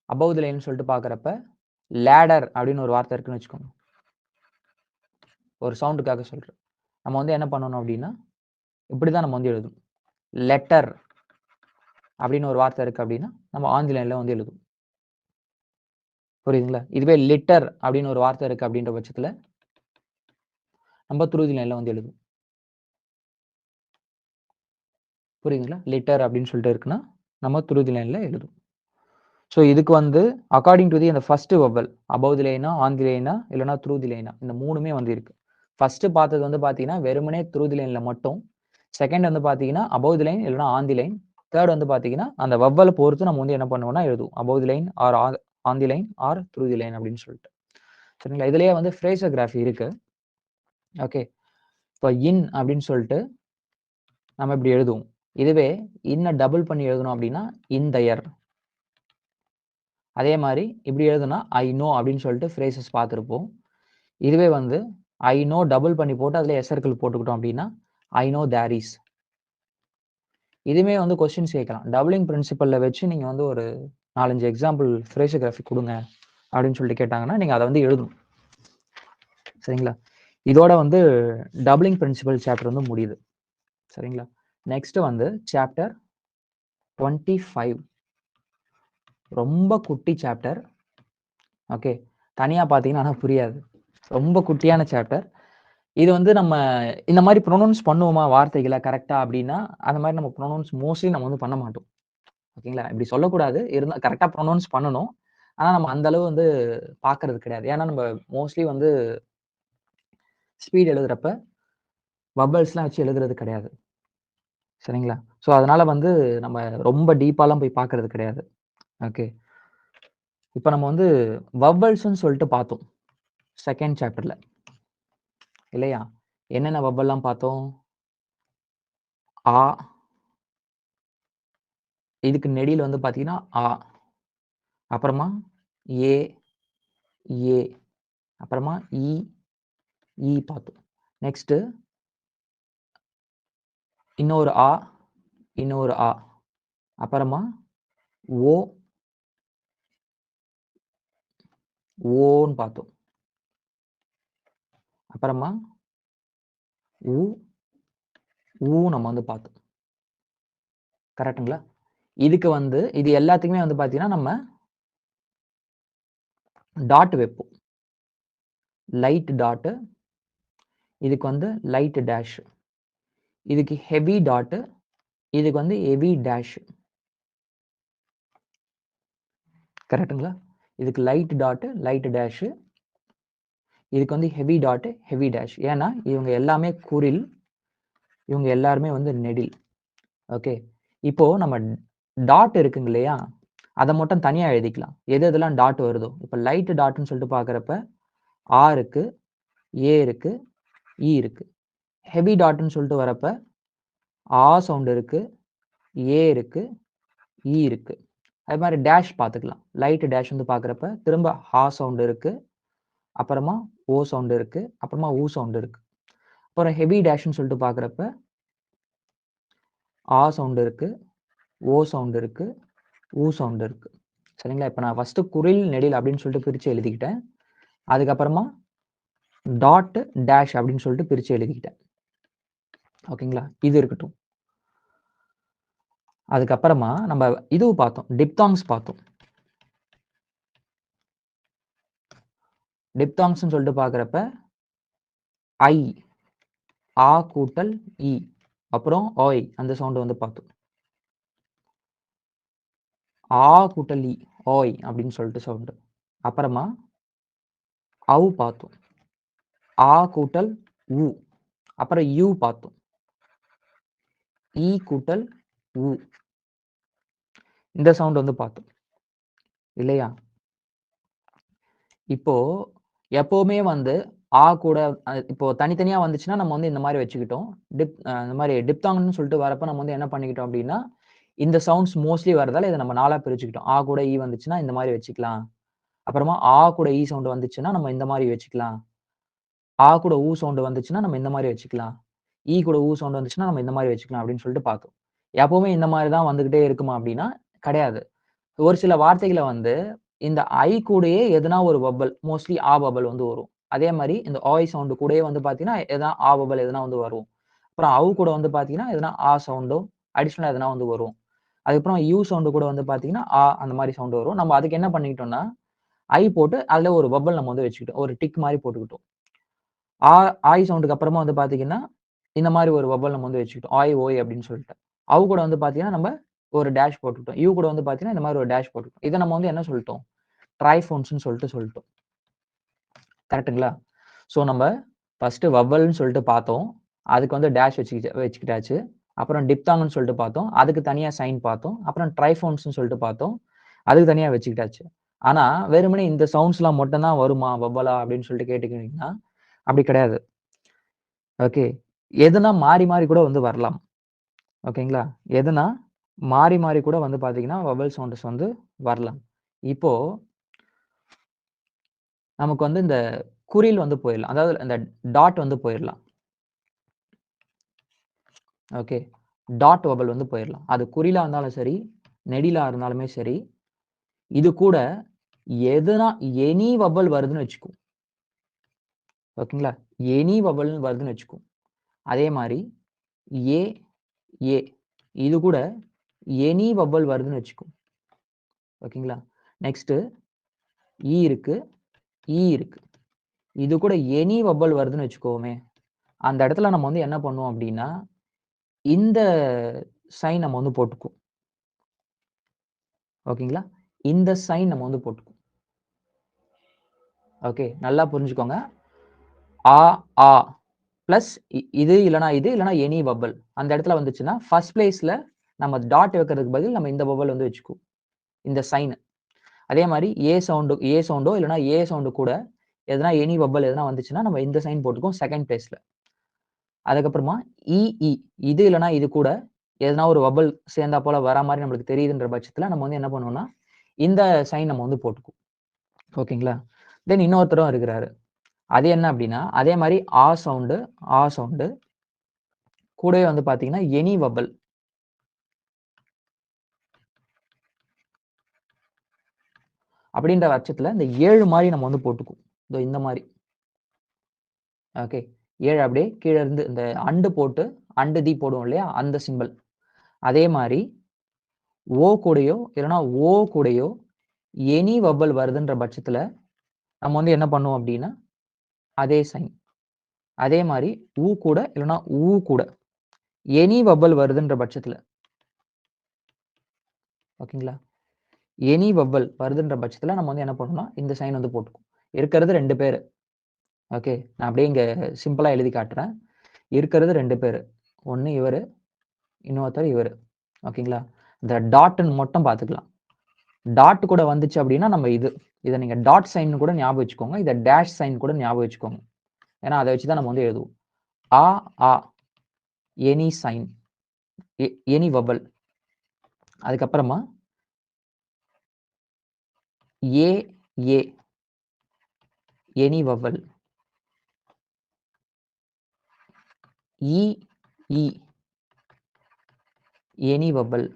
அபவ் தி லைன்னு சொல்லிட்டு பார்க்குறப்ப, லேடர் அப்டின்னு ஒரு வார்த்தை இருக்குன்னு வச்சுக்கோங்க. ஒரு சவுண்டுக்காக சொல்றேன். நம்ம வந்து என்ன பண்ணணும் அப்டின்னா, இப்படி தான் நம்ம வந்து எழுதணும். லெட்டர் அப்படின்னு ஒரு வார்த்தை இருக்கு அப்படின்னா, நம்ம ஆன் தி லைன்ல வந்து எழுதுவோம். புரியுதுங்களா? இதுவே லிட்டர் அப்படின்னு ஒரு வார்த்தை இருக்கு அப்படின்ற பட்சத்துல, நம்ம த்ரூ தி லைன்ல வந்து எழுதுவோம். புரியுதுங்களா? லிட்டர் அப்படின்னு சொல்லிட்டு இருக்குன்னா, நம்ம த்ரூ தி லைன்ல எழுதுவோம். ஸோ இதுக்கு வந்து அக்கார்டிங் டூ தி அந்த ஃபர்ஸ்ட் வவ்வல், அபவ் தி லைனா, ஆன் தி லைனா, இல்லன்னா த்ரூ தி லைனா, இந்த 3மே வந்து இருக்கு. ஃபர்ஸ்ட் பார்த்தது வந்து பார்த்தீங்கன்னா, வெறுமனே த்ரூ தி லைன்ல மட்டும். செகண்ட் வந்து பார்த்தீங்கன்னா, அபவ் தி லைன் இல்லன்னா ஆன் தி லைன். தேர்ட் வந்து பார்த்தீங்கன்னா, அந்த வவ்வல பொறுத்து நம்ம வந்து என்ன பண்ணுவோம்னா எழுதுவோம். Above the line or on the line or through the line அப்படின்னு சொல்லிட்டு. சரிங்களா? இதுலயே வந்து ஃப்ரேசோகிராஃபி இருக்கு. ஓகே. இப்போ இன் அப்படின்னு சொல்லிட்டு நம்ம இப்படி எழுதுவோம். இதுவே இன்ன டபுள் பண்ணி எழுதணும் அப்படின்னா, இன் த இயர். அதே மாரி இப்படி எழுதுனா, ஐ நோ அப்படின்னு சொல்லிட்டு ஃப்ரேசஸ் பார்த்திருப்போம். இதுவே வந்து ஐ நோ டபுள் பண்ணி போட்டு அதில எஸ் சர்க்கிள் போட்டுக்கிட்டோம் அப்படின்னா, ஐ நோ தேர் இஸ். இதுவுமே வந்து கொஸ்டின்ஸ் கேட்கலாம். டபுளிங் பிரின்சிபல்ல வச்சு நீங்க வந்து ஒரு 4, 5 எக்ஸாம்பிள் ஃப்ரேசோகிராஃபி குடுங்க அப்படின்னு சொல்லிட்டு கேட்டாங்கன்னா, நீங்க அத வந்து எழுதணும். சரிங்களா? இதோட வந்து டபுளிங் பிரின்சிபல் சாப்டர் வந்து முடியுது. சரிங்களா? நெக்ஸ்ட் வந்து சாப்டர் 25. ரொம்ப குட்டி சாப்டர். ஓகே. தனியா பார்த்தீங்கன்னா ஆனா புரியாது. ரொம்ப குட்டியான சாப்டர். இது வந்து நம்ம இந்த மாரி ப்ரொனவுன்ஸ் பண்ணுவோமா வார்த்தைகள கரெக்ட்டா அப்டின்னா, அந்த மாரி நம்ம ப்ரொனவுன்ஸ் மோஸ்ட்லி நம்ம வந்து பண்ண மாட்டோம். ஓகேங்களா? இப்படி சொல்லக்கூடாது. இருந்தா கரெக்ட்டா ப்ரொனவுன்ஸ் பண்ணணும். ஆனா நம்ம அந்த அளவு வந்து பார்க்கறது கிடையாது. ஏன்னா நம்ம மோஸ்ட்லி வந்து ஸ்பீட் எழுதுறப்ப வவ்வல்ஸ்லாம் வச்சு எழுதுறது கிடையாது. சரிங்களா? ஸோ அதனால வந்து நம்ம ரொம்ப டீப்பாலாம் போய் பார்க்கறது கிடையாது. ஓகே. இப்ப நம்ம வந்து வவ்வல்ஸ்ன்னு சொல்லிட்டு பார்த்தோம். செகண்ட் சாப்டர்ல. இல்லையா? என்னென்ன வவ்வல்லாம் பார்த்தோம்? ஆ. இதுக்கு நெடில் வந்து பார்த்தீங்கன்னா, ஆ. அப்புறமா ஏ, ஏ. அப்புறமா ஈ, ஈ பார்த்தோம். நெக்ஸ்ட்டு இன்னொரு ஆ, இன்னொரு ஆ. அப்புறமா ஓ, ஓன்னு பார்த்தோம். அப்புறமா உ, ஊ நம்ம வந்து பார்த்தோம். கரெக்ட்டுங்களா? இதுக்கு வந்து இது எல்லாத்துக்குமே வந்து பார்த்தீங்கன்னா, நம்ம டாட் வைப்போம். Light dot. இதுக்கு வந்து லைட் டேஷ். இதுக்கு ஹெவி டாட்டு. இதுக்கு வந்து ஹெவி டேஷ். கரெக்ட்டுங்களா? இதுக்கு லைட் டாட்டு, லைட் டேஷ். இதுக்கு வந்து ஹெவி டாட்டு, ஹெவி டேஷ். ஏன்னா, இவங்க எல்லாமே குறில். இவங்க எல்லாருமே வந்து நெடில். ஓகே. இப்போ நம்ம டாட் இருக்குங்க இல்லையா? அத மட்டும் தனியா எழுதிக்கலாம். எது எதெல்லாம் டாட் வருதோ. இப்ப லைட் டாட்ன்னு சொல்லிட்டு பார்க்குறப்ப, ஆ இருக்கு, ஏ இருக்கு, ஈ இருக்கு. ஹெவி டாட்ன்னு சொல்லிட்டு வரப்ப, ஆ சவுண்ட் இருக்கு, ஏ இருக்கு, ஈ இருக்கு. அது மாரி டேஷ் பார்த்துக்கலாம். லைட் டேஷ் வந்து பார்க்குறப்ப, திரும்ப ஹா சவுண்ட் இருக்கு. அப்புறமா ஓ சவுண்ட் இருக்கு. அப்புறமா ஊ சவுண்ட் இருக்கு. அப்புறம் ஹெவி டேஷ்ன்னு சொல்லிட்டு பார்க்குறப்ப, ஆ சவுண்ட் இருக்கு, ஓ சவுண்ட் இருக்கு, ஊ சவுண்ட் இருக்கு. சரிங்களா? இப்ப நான் ஃபர்ஸ்ட்டு குறில், நெடில் அப்படின்னு சொல்லிட்டு பிரிச்சு எழுதிக்கிட்டேன். அதுக்கப்புறமா டாட், டேஷ் அப்படின்னு சொல்லிட்டு பிரிச்சு எழுதிக்கிட்டேன். ஓகேங்களா? இது இருக்கட்டும். அதுக்கப்புறமா நம்ம இது பார்த்தோம். டிப்தாங்ஸ் பார்த்தோம். டிப்தாங்ஸ்ன்னு சொல்லிட்டு பார்க்குறப்ப, ஐ, ஆ கூட்டல் இ. அப்புறம் ஓய் அந்த சவுண்ட் வந்து பார்த்தோம். ஆ கூட்டல் இ, ஓய் அப்படின்னு சொல்லிட்டு சவுண்ட். அப்புறமா அவ் பார்த்தோம். ஆ கூட்டல் உ. அப்புறம் யூ பார்த்தோம். ஈ கூட்டல் உ. இந்த சவுண்ட் வந்து பார்த்தோம். இல்லையா? இப்போ எப்பவுமே வந்து ஆ கூட இப்போ தனித்தனியா வந்துச்சுன்னா, நம்ம வந்து இந்த மாரி வச்சுக்கிட்டோம். இந்த மாரி டிப்தாங்ன்னு சொல்லிட்டு வரப்ப நம்ம வந்து என்ன பண்ணிக்கிட்டோம் அப்டின்னா, இந்த சவுண்ட்ஸ் மோஸ்ட்லி வரதால இத நம்ம 4ஆ பிரிச்சுக்கிட்டோம். ஆ கூட ஈ வந்துச்சுன்னா இந்த மாரி வச்சுக்கலாம். அப்புறமா ஆ கூட ஈ சவுண்ட் வந்துச்சுன்னா, நம்ம இந்த மாரி வச்சுக்கலாம். ஆ கூட ஊ சவுண்ட் வந்துச்சுன்னா, நம்ம இந்த மாரி வச்சுக்கலாம். ஈ கூட ஊ சவுண்ட் வந்துச்சுன்னா, நம்ம இந்த மாரி வச்சுக்கலாம் அப்டின்னு சொல்லிட்டு பார்த்தோம். எப்பவுமே இந்த மாரி தான் வந்துகிட்டே இருக்குமா அப்டின்னா, கிடையாது. ஒரு சில வார்த்தைகள வந்து இந்த ஐ கூடயே எதனா ஒரு வவ்வல், மோஸ்ட்லி ஆ வவ்வல் வந்து வரும். அதே மாரி இந்த ஆய் சவுண்ட் கூடயே வந்து பார்த்தீங்கன்னா, எதனா ஆ வவ்வல் எதனா வந்து வரும். அப்புறம் அவ் கூட வந்து பார்த்தீங்கன்னா, எதனா ஆ சவுண்டோ அடிஷனலா எதனா வந்து வரும். அதுக்கப்புறம் யூ சவுண்ட் கூட வந்து பார்த்தீங்கன்னா, ஆ அந்த மாரி சவுண்ட் வரும். நம்ம அதுக்கு என்ன பண்ணிக்கிட்டோம்னா, ஐ போட்டு அதுல ஒரு வவ்வல் நம்ம வந்து வச்சுக்கிட்டோம். ஒரு டிக் மாரி போட்டுக்கிட்டோம். ஆ ஆய் சவுண்டுக்கு அப்புறமா வந்து பார்த்தீங்கன்னா, இந்த மாரி ஒரு வவ்வல் நம்ம வந்து வச்சுக்கிட்டோம். ஆய், ஓய் அப்படின்னு சொல்லிட்டு. அவ் கூட வந்து பார்த்தீங்கன்னா, நம்ம ஒரு டேஷ் போட்டுக்கிட்டோம். யூ கூட வந்து பார்த்தீங்கன்னா, இந்த மாரி ஒரு டேஷ் போட்டுக்கிட்டோம். இத நம்ம வந்து என்ன சொல்ட்டோம்? ட்ரைஃபோன்ஸ்ன்னு சொல்ட்டோம். கரெக்ட்டுங்களா? ஸோ நம்ம ஃபர்ஸ்ட்டு வவ்வல்ன்னு சொல்லிட்டு பார்த்தோம். அதுக்கு வந்து டேஷ் வச்சுக்கிட்டாச்சு. அப்புறம் டிப்தாங்ன்னு சொல்லிட்டு பார்த்தோம். அதுக்கு தனியா சைன் பார்த்தோம். அப்புறம் ட்ரைஃபோன்ஸ்ன்னு சொல்லிட்டு பார்த்தோம். அதுக்கு தனியா வச்சுக்கிட்டாச்சு. ஆனா, வெறுமனே இந்த சவுண்ட்ஸ்லாம் மட்டும் தான் வருமா வவ்வலா அப்படின்னு சொல்லிட்டு கேட்டுக்கிட்டீங்கன்னா, அப்படி கிடையாது. ஓகே. எதுனா மாறி, மாறி கூட வந்து வரலாம். ஓகேங்களா? எதுனா மாறி, மாறி கூட வந்து பார்த்தீங்கன்னா, வவல் சவுண்ட்ஸ் வந்து வரலாம். இப்போ நமக்கு வந்து இந்த குறில் வந்து போயிரலாம். அதாவது இந்த டாட் வந்து போயிரலாம். ஓகே. டாட் வவல் வந்து போயிரலாம். அது குறிலா இருந்தாலும் சரி, நெடிலா இருந்தாலுமே சரி, இது கூட எதுனா எனி வவல் வருதுன்னு வச்சுக்கோ. ஓகேங்களா? எனி வவல்ன்னு வருதுன்னு வச்சுக்கோ. அதே மாரி ஏ, ஏ இது கூட எனி வவல் வருதுன்னு வச்சுக்கோ. ஓகேங்களா? நெக்ஸ்ட்டு ஈ இருக்கு, ஈ இருக்கு. இது கூட எனி வவ்வல் வருதுன்னு வச்சுக்கோமே, அந்த இடத்துல நம்ம வந்து என்ன பண்ணுவோம் அப்டின்னா, இந்த சைன் நம்ம வந்து போட்டுக்குவோம். ஓகேங்களா? இந்த சைன் நம்ம வந்து போட்டுக்குவோம். ஓகே. நல்லா புரிஞ்சுக்கோங்க. ஆ, ஆ பிளஸ் இது இல்லன்னா இது, இல்லன்னா எனி வவ்வல். அந்த இடத்துல வந்துச்சுன்னா, ஃபர்ஸ்ட் பிளேஸ்ல நம்ம டாட் வைக்கிறதுக்கு பதில் நம்ம இந்த வவ்வல் வந்து வச்சுக்குவோம். இந்த சைன். அதே மாரி ஏ சவுண்டோ இல்லன்னா ஏ சவுண்ட் கூட எதனா எனி வவ்வல் எதனா வந்துச்சுன்னா, நம்ம இந்த சைன் போட்டுக்குவோம் செகண்ட் பிளேஸ்ல. அதுக்கப்புறமா இ. இது இல்லன்னா இது கூட எதனா ஒரு வவ்வல் சேர்ந்தா போல வரா மாரி நம்மளுக்கு தெரியுதுன்ற பட்சத்துல நம்ம வந்து என்ன பண்ணுவோம்னா, இந்த சைன் நம்ம வந்து போட்டுக்குவோம். ஓகேங்களா? தென் இன்னொருத்தரும் இருக்கிறாரு. அது என்ன அப்டின்னா, அதே மாரி ஆ சவுண்டு கூடவே வந்து பார்த்தீங்கன்னா, எனி வவ்வல் அப்டின்ற பட்சத்துல இந்த 7 மாரி நம்ம வந்து போட்டுக்குவோம். இதோ இந்த மாரி. ஓகே. 7 அப்டியே கீழ இருந்து இந்த அண்டு போட்டு, அண்டு தி போடுவோம் இல்லையா? அந்த சிம்பல். அதே மாரி ஓ கூடயோ, இல்லன்னா ஓ கூடயோ எனி வவ்வல் வருதுன்ற பட்சத்துல, நம்ம வந்து என்ன பண்ணுவோம் அப்டின்னா, அதே சைன். அதே மாரி கூட இல்லன்னா கூட எனி வவ்வல் வருதுன்ற பட்சத்துல, ஓகேங்களா? எனி வவ்வல் வருதுன்ற பட்சத்துல நம்ம வந்து என்ன பண்ணணும்னா, இந்த சைன் வந்து போட்டுக்குவோம். இருக்கிறது 2 பேரு. ஓகே. நான் அப்டியே இங்க சிம்பிளா எழுதி காட்டுறேன். இருக்கிறது 2 பேரு. ஒண்ணு இவரு, இன்னொருத்தர் இவரு. ஓகேங்களா? இந்த டாட்ன்னு மட்டும் பார்த்துக்கலாம். டாட் கூட வந்துச்சு அப்டின்னா நம்ம இது. இத நீங்க டாட் சைன் கூட ஞாபகம் வச்சுக்கோங்க. இத டேஷ் சைன் கூட ஞாபகம் வச்சுக்கோங்க. ஏன்னா, அத வச்சு தான் நம்ம வந்து எழுதுவோம். ஆ, ஆ எனி சைன், எனி வவல். அதுக்கப்புறமா ஏ, ஏ எனி வவல். இ, இ எனி வவல்.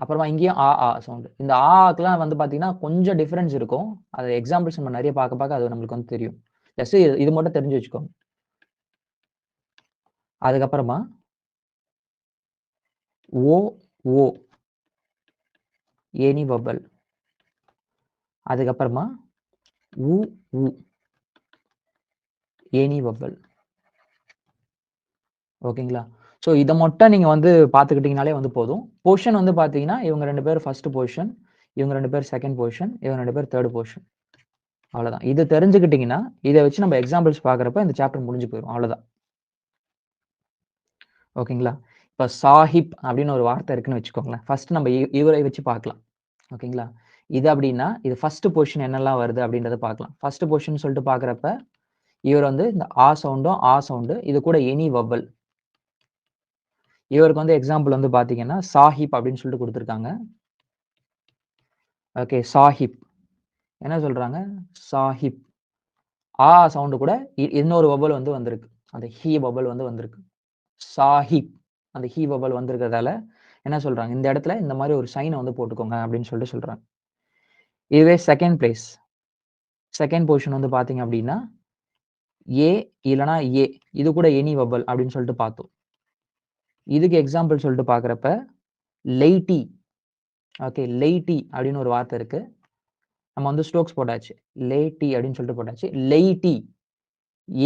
அப்புறமா இங்கேயும் ஆ சவுண்ட். இந்த ஆக்குலாம் வந்து பார்த்தீங்கன்னா, கொஞ்சம் டிஃபரன்ஸ் இருக்கும். அது எக்ஸாம்பிள்ஸ் நம்ம நெறைய பார்க்க அது நம்மளுக்கு வந்து தெரியும். ஜஸ்ட் இது மட்டும் தெரிஞ்சு வச்சுக்கோங்க. அதுக்கப்புறமா ஓ, ஓ எனி வவல். அதுக்கப்புறமா உ, உ எனி வவல். ஓகேங்களா? ஸோ இத மட்டும் நீங்க வந்து பார்த்துக்கிட்டீங்கனாலே வந்து போதும். பொசிஷன் வந்து பார்த்தீங்கன்னா, இவங்க 2 பேரும் ஃபர்ஸ்ட் பொசிஷன், இவங்க 2 பேர் செகண்ட் பொசிஷன், இவங்க 2 பேர் தேர்ட் பொசிஷன். அவ்வளதான். இத தெரிஞ்சுக்கிட்டீங்கன்னா, இத வச்சு நம்ம எக்ஸாம்பிள்ஸ் பார்க்கிறப்ப இந்த சாப்டர் முடிஞ்சு போயிரும். அவ்வளதான். ஓகேங்களா? இப்ப சாஹிப் அப்படின்னு ஒரு வார்த்தை இருக்குன்னு வச்சுக்கோங்களேன். ஃபர்ஸ்ட் நம்ம இவரை வச்சு பார்க்கலாம். ஓகேங்களா? இது அப்படின்னா இது ஃபர்ஸ்ட் பொசிஷன் என்னெல்லாம் வருது அப்படின்றத பார்க்கலாம். ஃபர்ஸ்ட் பொசிஷன் சொல்லிட்டு பார்க்குறப்ப இவர் வந்து இந்த ஆ சவுண்டும் ஆ சவுண்டு இது கூட எனி வவ்வல். இவருக்கு வந்து எக்ஸாம்பிள் வந்து பார்த்தீங்கன்னா சாஹிப் அப்படின்னு சொல்லிட்டு கொடுத்துருக்காங்க. ஓகே, சாஹிப் என்ன சொல்றாங்க? சாஹிப். ஆ சவுண்டு கூட இன்னொரு வவ்வல் வந்து வந்திருக்கு. அந்த ஹி வவ்வல் வந்து வந்திருக்கு. சாஹிப் அந்த ஹி வவ்வல் வந்திருக்கிறதால என்ன சொல்றாங்க? இந்த இடத்துல இந்த மாதிரி ஒரு சைனை வந்து போட்டுக்கோங்க அப்படின்னு சொல்லிட்டு சொல்றாங்க. இதுவே செகண்ட் பிளேஸ். செகண்ட் பொசிஷன் வந்து பார்த்தீங்க அப்படின்னா ஏ இல்லனா ஏ இது கூட எனி வவ்வல் அப்படின்னு சொல்லிட்டு பார்த்தோம். இதுக்கு எக்ஸாம்பிள் சொல்லிட்டு பார்க்குறப்ப லைட்டி. ஓகே, லைட்டி அப்படின்னு ஒரு வார்த்தை இருக்கு. நம்ம வந்து ஸ்ட்ரோக்ஸ் போட்டாச்சு. லேட்டி அப்படின்னு சொல்லிட்டு போட்டாச்சு. லைட்டி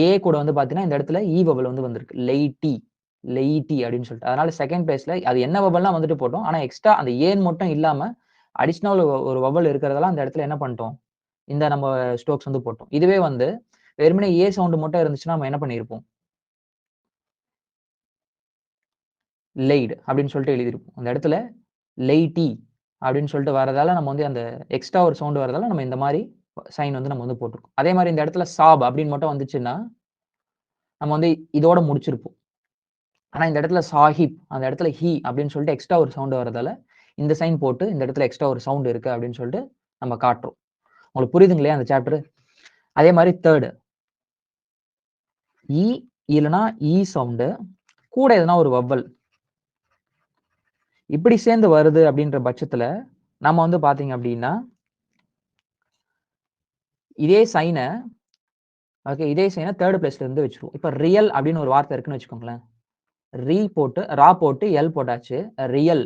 ஏ கூட வந்து பார்த்தீங்கன்னா இந்த இடத்துல ஈ வவ்வல் வந்து வந்திருக்கு. லைட்டி லைட்டி அப்படின்னு சொல்லிட்டு. அதனால செகண்ட் பிளேஸ்ல அது என்ன வவ்வல்னா வந்துட்டு போட்டோம். ஆனா எக்ஸ்ட்ரா அந்த ஏன் மட்டும் இல்லாம அடிஷனல் ஒரு வவ்வல் இருக்கிறதெல்லாம் அந்த இடத்துல என்ன பண்ணிட்டோம்? இந்த நம்ம ஸ்ட்ரோக்ஸ் வந்து போட்டோம். இதுவே வந்து வெறுமனே ஏ சவுண்ட் மட்டும் இருந்துச்சுன்னா நம்ம என்ன பண்ணியிருப்போம்? லைட் அப்படின்னு சொல்லிட்டு எழுதியிருப்போம். அந்த இடத்துல லைட்டி அப்படின்னு சொல்லிட்டு வரதால நம்ம வந்து அந்த எக்ஸ்ட்ரா ஒரு சவுண்ட் வரதால நம்ம இந்த மாதிரி சைன் வந்து நம்ம வந்து போட்டிருக்கோம். அதே மாதிரி இந்த இடத்துல சாப் அப்படின்னு மட்டும் வந்துச்சுன்னா நம்ம வந்து இதோட முடிச்சிருப்போம். ஆனா இந்த இடத்துல சாஹிப் அந்த இடத்துல ஹி அப்படின்னு சொல்லிட்டு எக்ஸ்ட்ரா ஒரு சவுண்ட் வரதால இந்த சைன் போட்டு இந்த இடத்துல எக்ஸ்ட்ரா ஒரு சவுண்ட் இருக்கு அப்படின்னு சொல்லிட்டு நம்ம காட்டுறோம். உங்களுக்கு புரியுதுங்க இல்லையா அந்த சாப்டர்? அதே மாதிரி தேர்டு இ இல்லனா ஈ சவுண்டு கூட எதனா ஒரு வவ்வல் இப்படி சேர்ந்து வருது அப்படின்ற பட்சத்துல நம்ம வந்து பாத்தீங்க அப்படின்னா இதே சைனை ஓகே இதே சைனை தேர்ட் பிளேஸ்ல இருந்து வச்சிருவோம். இப்ப ரியல் அப்படின்னு ஒரு வார்த்தை இருக்குன்னு வச்சுக்கோங்களேன். ரீ போட்டு ரா போட்டு எல் போட்டாச்சு. ரியல்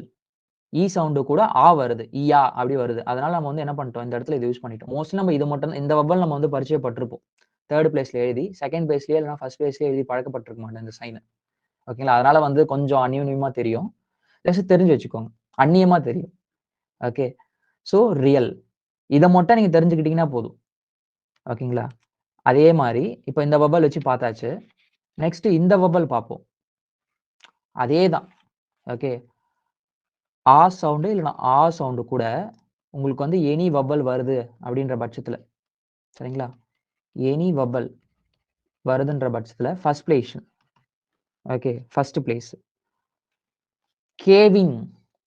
ஈ சவுண்டு கூட ஆ வருது. ஈயா அப்படி வருது. அதனால நம்ம வந்து என்ன பண்ணிட்டோம்? இந்த இடத்துல இது யூஸ் பண்ணிட்டோம். மோஸ்ட்லி நம்ம இது மட்டும் இந்த வவ்வல் நம்ம வந்து பரிச்சயப்பட்டிருப்போம். தேர்ட் பிளேஸ்ல எழுதி செகண்ட் பிளேஸ்லயே இல்லைனா ஃபர்ஸ்ட் பிளேஸ்லயே எழுதி பழக்கப்பட்டிருக்க மாட்டேன் இந்த சைனை. ஓகேங்களா? அதனால வந்து கொஞ்சம் அந்யூன்யமா தெரியும். ஜஸ்ட் தெரிஞ்சு வச்சுக்கோங்க. அந்நியமா தெரியும். ஓகே. So real. இத மட்டும் நீங்க தெரிஞ்சுக்கிட்டீங்கன்னா போதும். ஓகேங்களா? அதே மாரி இப்ப இந்த வவ்வல் வச்சு பார்த்தாச்சு. நெக்ஸ்ட் இந்த வவ்வல் பார்ப்போம். அதே தான். ஓகே. ஆ சவுண்டு இல்லன்னா ஆ சவுண்டு கூட உங்களுக்கு வந்து எனி வவ்வல் வருது அப்படின்ற பட்சத்துல, சரிங்களா? எனி வவ்வல் வருதுன்ற பட்சத்துல first place. Okay. First place. Caving.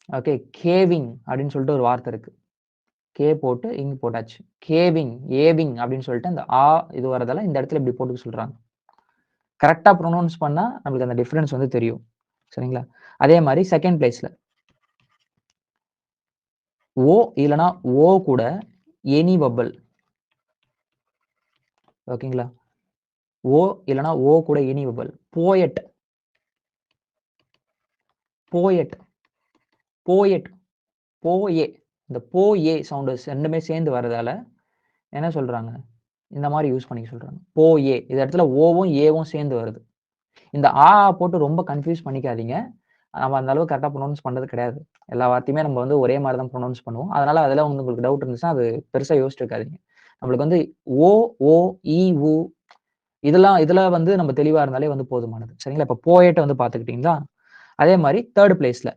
Okay. Caving அப்படின்னு சொல்லிட்டு ஒரு வார்த்தை இருக்கு. கே போட்டு இங் போட்டாச்சு. கேவிங், ஏவிங் அப்படின்னு சொல்லிட்டு அந்த ஆ இது வரதால இந்த இடத்துல இப்படி போட்டுக்க சொல்றாங்க. கரெக்ட்டா ப்ரொனவுன்ஸ் பண்ணா நம்மளுக்கு அந்த டிஃபரன்ஸ் வந்து தெரியும். சரிங்களா? அதே மாரி செகண்ட் பிளேஸ்ல ஓ இல்லன்னா ஓ கூட எனி வவ்வல். ஓகேங்களா? ஓ இல்லன்னா ஓ கூட any vowel. Poet, poet, poet, போயே இந்த போயே சவுண்ட் ரெண்டுமே சேர்ந்து வரதால என்ன சொல்றாங்க? இந்த மாரி யூஸ் பண்ணிக்க சொல்றாங்க. போயே இந்த இடத்துல ஓவும், ஏவும் சேர்ந்து வருது. இந்த ஆ போட்டு ரொம்ப கன்ஃப்யூஸ் பண்ணிக்காதீங்க. நம்ம அந்த அளவுக்கு கரெக்ட்டா ப்ரொனவுன்ஸ் பண்றது கிடையாது. எல்லா வார்த்தையுமே நம்ம வந்து ஒரே மாரி தான் ப்ரொனவுன்ஸ் பண்ணுவோம். அதனால அதெல்லாம் வந்து உங்களுக்கு டவுட் இருந்துச்சுன்னா, அது பெருசா யோசிச்சுட்டு இருக்காதீங்க. நம்மளுக்கு வந்து ஓ, ஓ, ஈ, உ இதுல வந்து நம்ம தெளிவா இருந்தாலே வந்து போதுமானது. சரிங்களா? இப்ப போயட்ட வந்து பார்த்துக்கிட்டீங்களா? அதே மாரி 3 பிளேஸ்ல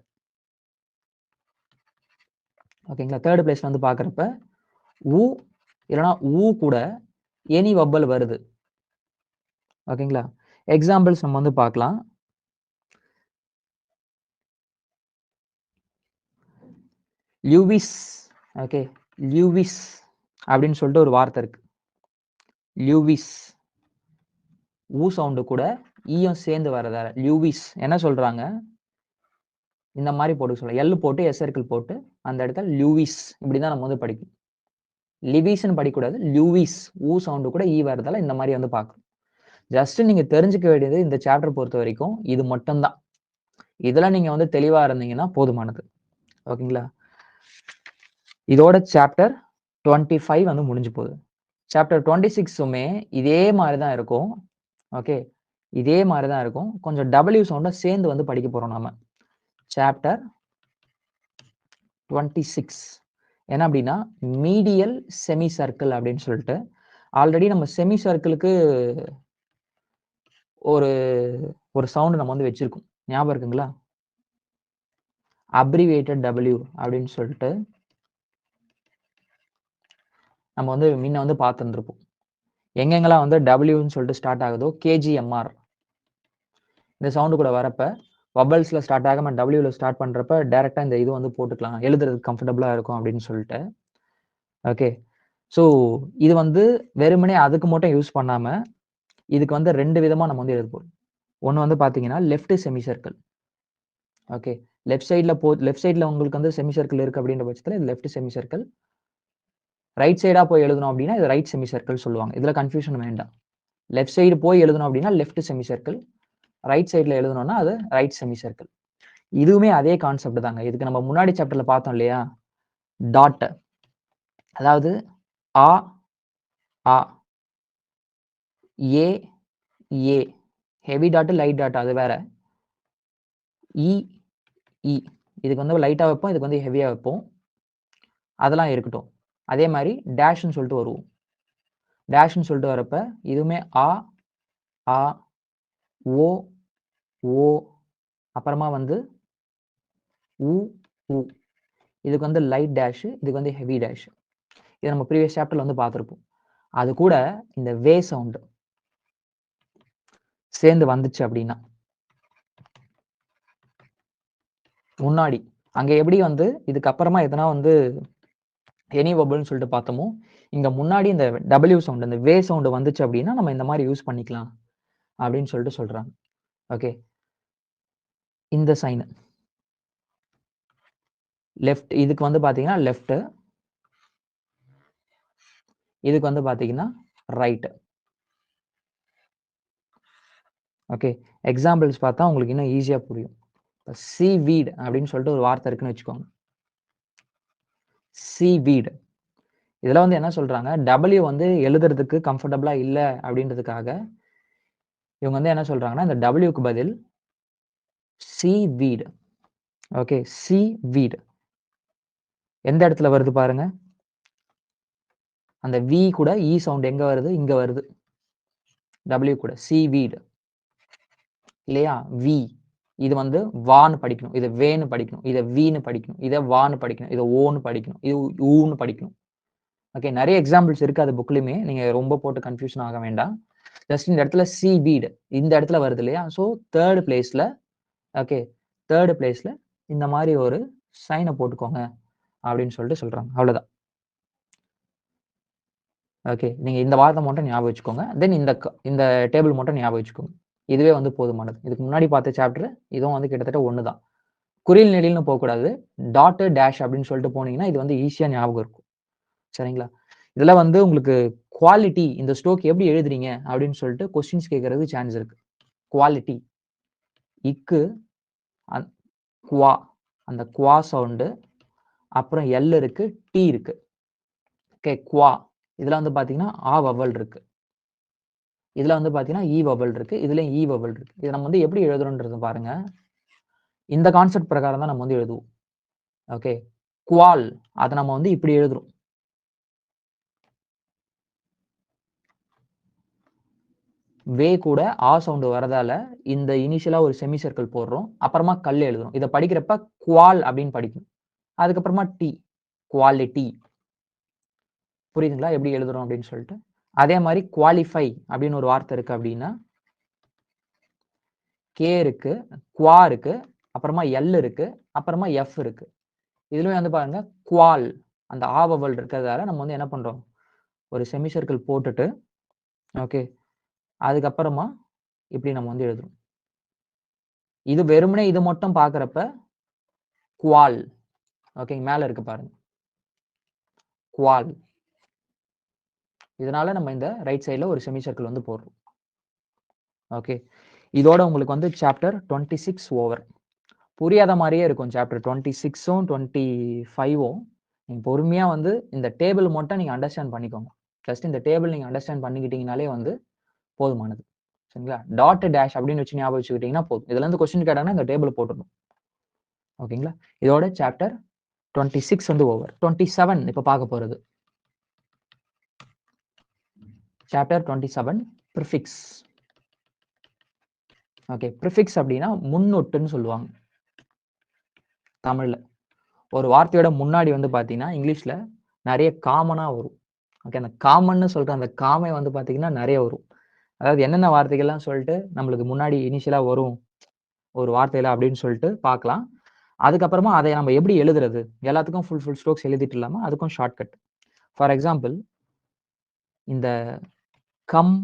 ஓகேங்களா? 3 பிளேஸ்ல வந்து பார்க்குறப்ப உ இல்லன்னா ஊ கூட எனி வவ்வல் வருது. ஓகேங்களா? எக்ஸாம்பிள்ஸ் நம்ம வந்து பார்க்கலாம். லியூவிஸ். ஓகே. லியூவிஸ் அப்படின்னு சொல்லிட்டு ஒரு வார்த்தை இருக்கு. லியூவிஸ். ஊ சவுண்டு கூட ஈயும் சேர்ந்து வரதால லியூவிஸ் என்ன சொல்றாங்க? இந்த மாரி போட்டுக்க சொல்லலாம். எல் போட்டு எஸ் சர்க்கிள் போட்டு அந்த இடத்துல லியூவிஸ் இப்படி தான் நம்ம வந்து படிக்கணும். லிவிஸ்ன்னு படிக்கக்கூடாது. லியூவிஸ் ஊ சவுண்டு கூட ஈ வரதால இந்த மாரி வந்து பார்க்கணும். ஜஸ்ட் நீங்க தெரிஞ்சுக்க வேண்டியது இந்த சாப்டர் பொறுத்தவரைக்கும் இது மட்டும் தான். இதுல நீங்க வந்து தெளிவா இருந்தீங்கன்னா போதுமானது. ஓகேங்களா? இதோட சாப்டர் 25 வந்து முடிஞ்சு போகுது. சாப்டர் 26மே இதே மாரி தான் இருக்கும். ஓகே. இதே மாரி தான் இருக்கும். கொஞ்சம் டபிள்யூ சவுண்ட சேர்ந்து வந்து படிக்க போறோம் நாம. சாப்டர் 26 என்ன அப்படின்னா, மீடியல் செமி சர்க்கிள் அப்படின்னு சொல்லிட்டு, ஆல்ரெடி நம்ம செமி சர்க்கிளுக்கு ஒரு ஒரு சவுண்ட் நம்ம வந்து வச்சிருக்கோம். ஞாபகம் இருக்குங்களா? அப்ரிவியேட்டட் டபிள்யூ அப்படின்னு சொல்லிட்டு நம்ம வந்து முன்ன வந்து பார்த்துருந்துருப்போம். எங்கெங்கெல்லாம் வந்து டபிள்யூன்னு சொல்லிட்டு ஸ்டார்ட் ஆகுதோ, கேஜிஎம்ஆர் இந்த சவுண்ட் கூட வரப்ப, வபல்ஸ்ல ஸ்டார்ட் ஆகாம டபிள்யூல ஸ்டார்ட் பண்றப்ப, டைரக்ட்டா இந்த இது வந்து போட்டுக்கலாம். எழுதுறதுக்கு கம்ஃபர்டபுளா இருக்கும் அப்படின்னு சொல்லிட்டு. ஓகே. ஸோ இது வந்து வெறுமனே அதுக்கு மட்டும் யூஸ் பண்ணாம, இதுக்கு வந்து 2 விதமா நம்ம வந்து எழுத போறோம். ஒண்ணு வந்து பார்த்தீங்கன்னா, left semi circle. Okay. Left சைட்ல உங்களுக்கு வந்து செமி சர்க்கிள் இருக்கு அப்படின்ற பட்சத்தில இது லெஃப்ட் செமி சர்க்கிள். ரைட் சைடா போய் எழுதணும் அப்படின்னா, இது ரைட் செமி சர்க்கிள் சொல்லுவாங்க. இதுல கன்ஃப்யூஷன் வேண்டாம். லெஃப்ட் சைடு போய் எழுதணும் அப்படின்னா, லெஃப்ட் செமி சர்க்கிள். ரைட் சைட்ல எழுதணும்னா, அது ரைட் செமி சர்க்கிள். இதுவுமே அதே கான்செப்ட் தாங்க. இதுக்கு நம்ம முன்னாடி சாப்டர்ல பார்த்தோம் இல்லையா? டாட். அதாவது ஆ, ஆ. ஏ, ஏ. ஹெவி டாட், லைட் டாட் அது வேற. இ, இ. இதுக்கு வந்து லைட்டா வைப்போம். இதுக்கு வந்து ஹெவியா வைப்போம். அதெல்லாம் இருக்கட்டும். அதே மாரி டேஷ்ன்னு சொல்லிட்டு வருவோம். டேஷ்ன்னு சொல்லிட்டு வரப்ப, இதுவுமே ஆ, ஆ, ஓ, ஓ. அப்புறமா வந்து உ, உ. இதுக்கு வந்து லைட் டேஷ், இதுக்கு வந்து ஹெவி டேஷ். இத நம்ம ப்ரீவியஸ் சாப்டர்ல வந்து பார்த்திருப்போம். அது கூட இந்த வே சவுண்ட் சேர்ந்து வந்துச்சு அப்படின்னா, முன்னாடி அங்க எப்படி வந்து இதுக்கு அப்புறமா எதனா வந்து எனி வபல்ன்னு சொல்லிட்டு பார்த்தோமோ, இங்க முன்னாடி இந்த டபிள்யூ சவுண்ட், இந்த வே சவுண்ட் வந்துச்சு அப்படின்னா, நம்ம இந்த மாரி யூஸ் பண்ணிக்கலாம் அப்படின்னு சொல்லிட்டு சொல்றாங்க. ஓகே. இந்த சைன் லெஃப்ட் இதுக்கு வந்து பார்த்தீங்கன்னா லெஃப்ட். இதுக்கு வந்து பார்த்தீங்கன்னா ரைட். ஓகே. எக்ஸாம்பிள்ஸ் பார்த்தா உங்களுக்கு இன்னும் ஈஸியா புரியும். சீவீட் அப்படின்னு சொல்லிட்டு ஒரு வார்த்தை இருக்குன்னு வச்சுக்கோங்க. சீவீட். இதுல வந்து என்ன சொல்றாங்க, டபிள்யூ வந்து எழுதுறதுக்கு கம்ஃபர்டபுளா இல்ல அப்படின்றதுக்காக, இவங்க வந்து என்ன சொல்றாங்கன்னா, இந்த டபிள்யூக்கு பதில் சீவீட். ஓகே. சீவீட். எந்த இடத்துல வருது பாருங்க. அந்த வி கூட இ சவுண்ட் எங்க வருது? இங்க வருது. டபிள்யூ கூட. சீவீட். இல்லையா? வி. இது வந்து வான்னு படிக்கணும். இத வேன்னு படிக்கணும். இத வீன்னு படிக்கணும். இத வான்னு படிக்கணும். இத ஓன்னு படிக்கணும். இது ஊன்னு படிக்கணும். ஓகே. நெறைய எக்ஸாம்பிள்ஸ் இருக்கு அது புக்லயுமே. நீங்க ரொம்ப போட்டு கன்ஃப்யூஷன் ஆக வேண்டாம். ஜஸ்ட் இந்த இடத்துல சீவீட் இந்த இடத்துல வருது இல்லையா? ஸோ 3 பிளேஸ்ல ஓகே. 3 பிளேஸ்ல இந்த மாரி ஒரு சைன போட்டுக்கோங்க அப்படின்னு சொல்லிட்டு சொல்றாங்க. அவ்வளவுதான். ஓகே. நீங்க இந்த வார்த்தை மட்டும் ஞாபகம் வச்சுக்கோங்க. தென் இந்த டேபிள் மட்டும் ஞாபகம் வச்சுக்கோங்க. இதுவே வந்து போதுமானது. இதுக்கு முன்னாடி பார்த்த சாப்டர் இதுவும் வந்து கிட்டத்தட்ட ஒண்ணு தான். குறில் நெடில்னு போகக்கூடாது. டாட், டேஷ் அப்படின்னு சொல்லிட்டு போனீங்கன்னா, இது வந்து ஈஸியா ஞாபகம் இருக்கும். சரிங்களா? இதுல வந்து உங்களுக்கு குவாலிட்டி இந்த ஸ்ட்ரோக் எப்படி எழுதுறீங்க அப்படின்னு சொல்லிட்டு கொஸ்டின்ஸ் கேட்கறதுக்கு சான்ஸ் இருக்கு. குவாலிட்டி. இக்கு, அந் குவா. அந்த குவா சவுண்டு. அப்புறம் எல் இருக்கு, டி இருக்கு. ஓகே. குவா. இதுல வந்து பார்த்தீங்கன்னா, ஆ வவல் இருக்கு. இதுல வந்து பார்த்தீங்கன்னா, ஈ வவல் இருக்கு. இதுலயும் ஈ வவல் இருக்கு. இத நம்ம வந்து எப்படி எழுதுறோம்ன்றத பாருங்க. இந்த கான்செப்ட் பிரகாரம் தான் நம்ம வந்து எழுதுவோம். ஓகே. குவால். அத நம்ம வந்து இப்படி எழுதுறோம். வே கூட ஆ சவுண்ட் வரதால, இந்த இனிஷியலா ஒரு செமி சர்க்கிள் போடுறோம். அப்புறமா கல் எழுதுறோம். இத படிக்கிறப்ப குவால் அப்படின்னு படிக்கணும். அதுக்கப்புறமா டி. குவாலிட்டி. புரியுதுங்களா? எப்படி எழுதுறோம் அப்படின்னு சொல்லிட்டு. அதே மாரி குவாலிஃபை அப்படின்னு ஒரு வார்த்தை இருக்கு அப்படின்னா, கே இருக்கு, குவா இருக்கு, அப்புறமா எல் இருக்கு, அப்புறமா எஃப் இருக்கு. இதுலயும் வந்து பாருங்க குவால் அந்த ஆ வவல் இருக்கிறதால நம்ம வந்து என்ன பண்றோம்? ஒரு செமி சர்க்கிள் போட்டுட்டு, ஓகே. அதுக்கப்புறமா இப்படி நம்ம வந்து எழுதுறோம். இது வெறுமனே இது மட்டும் பார்க்கிறப்ப குவால். ஓகே. மேல இருக்கு பாருங்க. குவால். இதனால நம்ம இந்த ரைட் சைடுல ஒரு செமி சர்க்கிள் வந்து போடுறோம். ஓகே. இதோட உங்களுக்கு வந்து சாப்டர் 26 ஓவர். புரியாத மாரியே இருக்கும் சாப்டர் 26ம் 25ம். நீங்க பொறுமையா வந்து இந்த டேபிள் மட்டும் நீங்க அண்டர்ஸ்டாண்ட் பண்ணிக்கோங்க. ஜஸ்ட் இந்த டேபிள் நீங்க அண்டர்ஸ்டாண்ட் பண்ணிக்கிட்டீங்கனாலே வந்து போதுமானது. சரிங்களா? டாட், டேஷ் அப்படின்னு வச்சு ஞாபகம் வச்சுக்கிட்டீங்கன்னா போதும். இதுல இருந்து கொஸ்டின் கேட்டாங்கன்னா இந்த டேபிள் போட்டுறணும். ஓகேங்களா? இதோட சாப்டர் 26 வந்து ஓவர். 27 இப்ப பார்க்க போறது. Chapter 27 prefix. ஓகே. ப்ரிஃபிக்ஸ் அப்படின்னா முன்னொட்டுன்னு சொல்லுவாங்க. தமிழ்ல. ஒரு வார்த்தையோட முன்னாடி வந்து பார்த்தீங்கன்னா, இங்கிலீஷ்ல நெறைய காமனா வரும். ஓகே. அந்த காமன்னு சொல்ற அந்த காமே வந்து பார்த்தீங்கன்னா, நெறைய வரும். அதாவது என்னென்ன வார்த்தைகள்லாம் சொல்லிட்டு நம்மளுக்கு முன்னாடி இனிஷியலா வரும் ஒரு வார்த்தையில அப்படின்னு சொல்லிட்டு பார்க்கலாம். அதுக்கப்புறமா அதை நம்ம எப்படி எழுதுறது? எல்லாத்துக்கும் ஃபுல் ஸ்ட்ரோக்ஸ் எழுதிட்டு இல்லாம, அதுக்கும் ஷார்ட்கட். ஃபார் எக்ஸாம்பிள் இந்த கம்,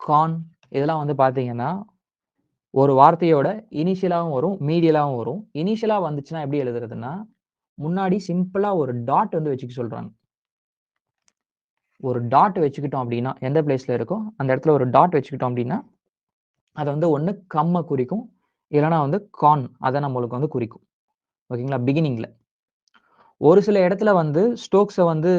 கான் இதெல்லாம் வந்து பார்த்தீங்கன்னா, ஒரு வார்த்தையோட இனிஷியலாவும் வரும், மீடியலாவும் வரும். இனிஷியலா வந்துச்சுன்னா எப்படி எழுதுறதுன்னா, முன்னாடி சிம்பிளா ஒரு டாட் வந்து வச்சுக்க சொல்றாங்க. ஒரு டாட் வச்சுக்கிட்டோம் அப்படின்னா, எந்த பிளேஸ்ல இருக்கோ, அந்த இடத்துல ஒரு டாட் வச்சுக்கிட்டோம் அப்படின்னா, அது வந்து ஒண்ணு கம்ம குறிக்கும். இல்லன்னா வந்து கான் அத நம்மளுக்கு வந்து குறிக்கும். ஓகேங்களா? பிகினிங்ல. ஒரு சில இடத்துல வந்து ஸ்டோக்ஸ வந்து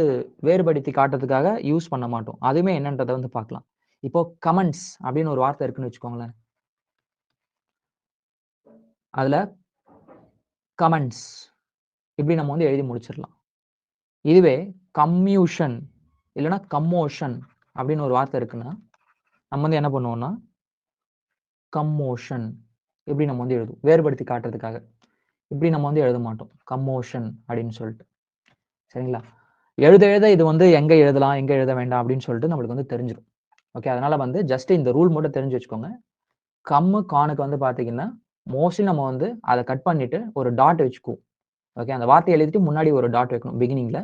வேறுபடுத்தி காட்டுறதுக்காக யூஸ் பண்ண மாட்டோம். அதுவுமே என்னன்றத வந்து பார்க்கலாம். இப்போ கமெண்ட்ஸ் அப்படின்னு ஒரு வார்த்தை இருக்குன்னு வச்சுக்கோங்களேன். அதுல கமெண்ட்ஸ் இப்படி நம்ம வந்து எழுதி முடிச்சிடலாம். இதுவே கம்யூஷன் இல்லன்னா கம்மோஷன் அப்படின்னு ஒரு வார்த்தை இருக்குன்னா, நம்ம வந்து என்ன பண்ணுவோம்னா, கம்மோஷன் இப்படி நம்ம வந்து எழுதுவோம். வேறுபடுத்தி காட்டுறதுக்காக. இப்படி நம்ம வந்து எழுத மாட்டோம். கம்மோஷன் அப்படின்னு சொல்லிட்டு. சரிங்களா? எழுத எழுத இது வந்து எங்க எழுதலாம், எங்க எழுத வேண்டாம் அப்படின்னு சொல்லிட்டு நம்மளுக்கு வந்து தெரிஞ்சிரும். ஓகே. அதனால வந்து ஜஸ்ட் இந்த ரூல் மட்டும் தெரிஞ்சு வச்சுக்கோங்க. கம்மு, கானுக்கு வந்து பார்த்தீங்கன்னா, மோஸ்ட்லி நம்ம வந்து அத கட் பண்ணிட்டு ஒரு டாட் வச்சுக்குவோம். ஓகே. அந்த வார்த்தைய எழுதிட்டு முன்னாடி ஒரு டாட் வைக்கணும் பிகினிங்ல.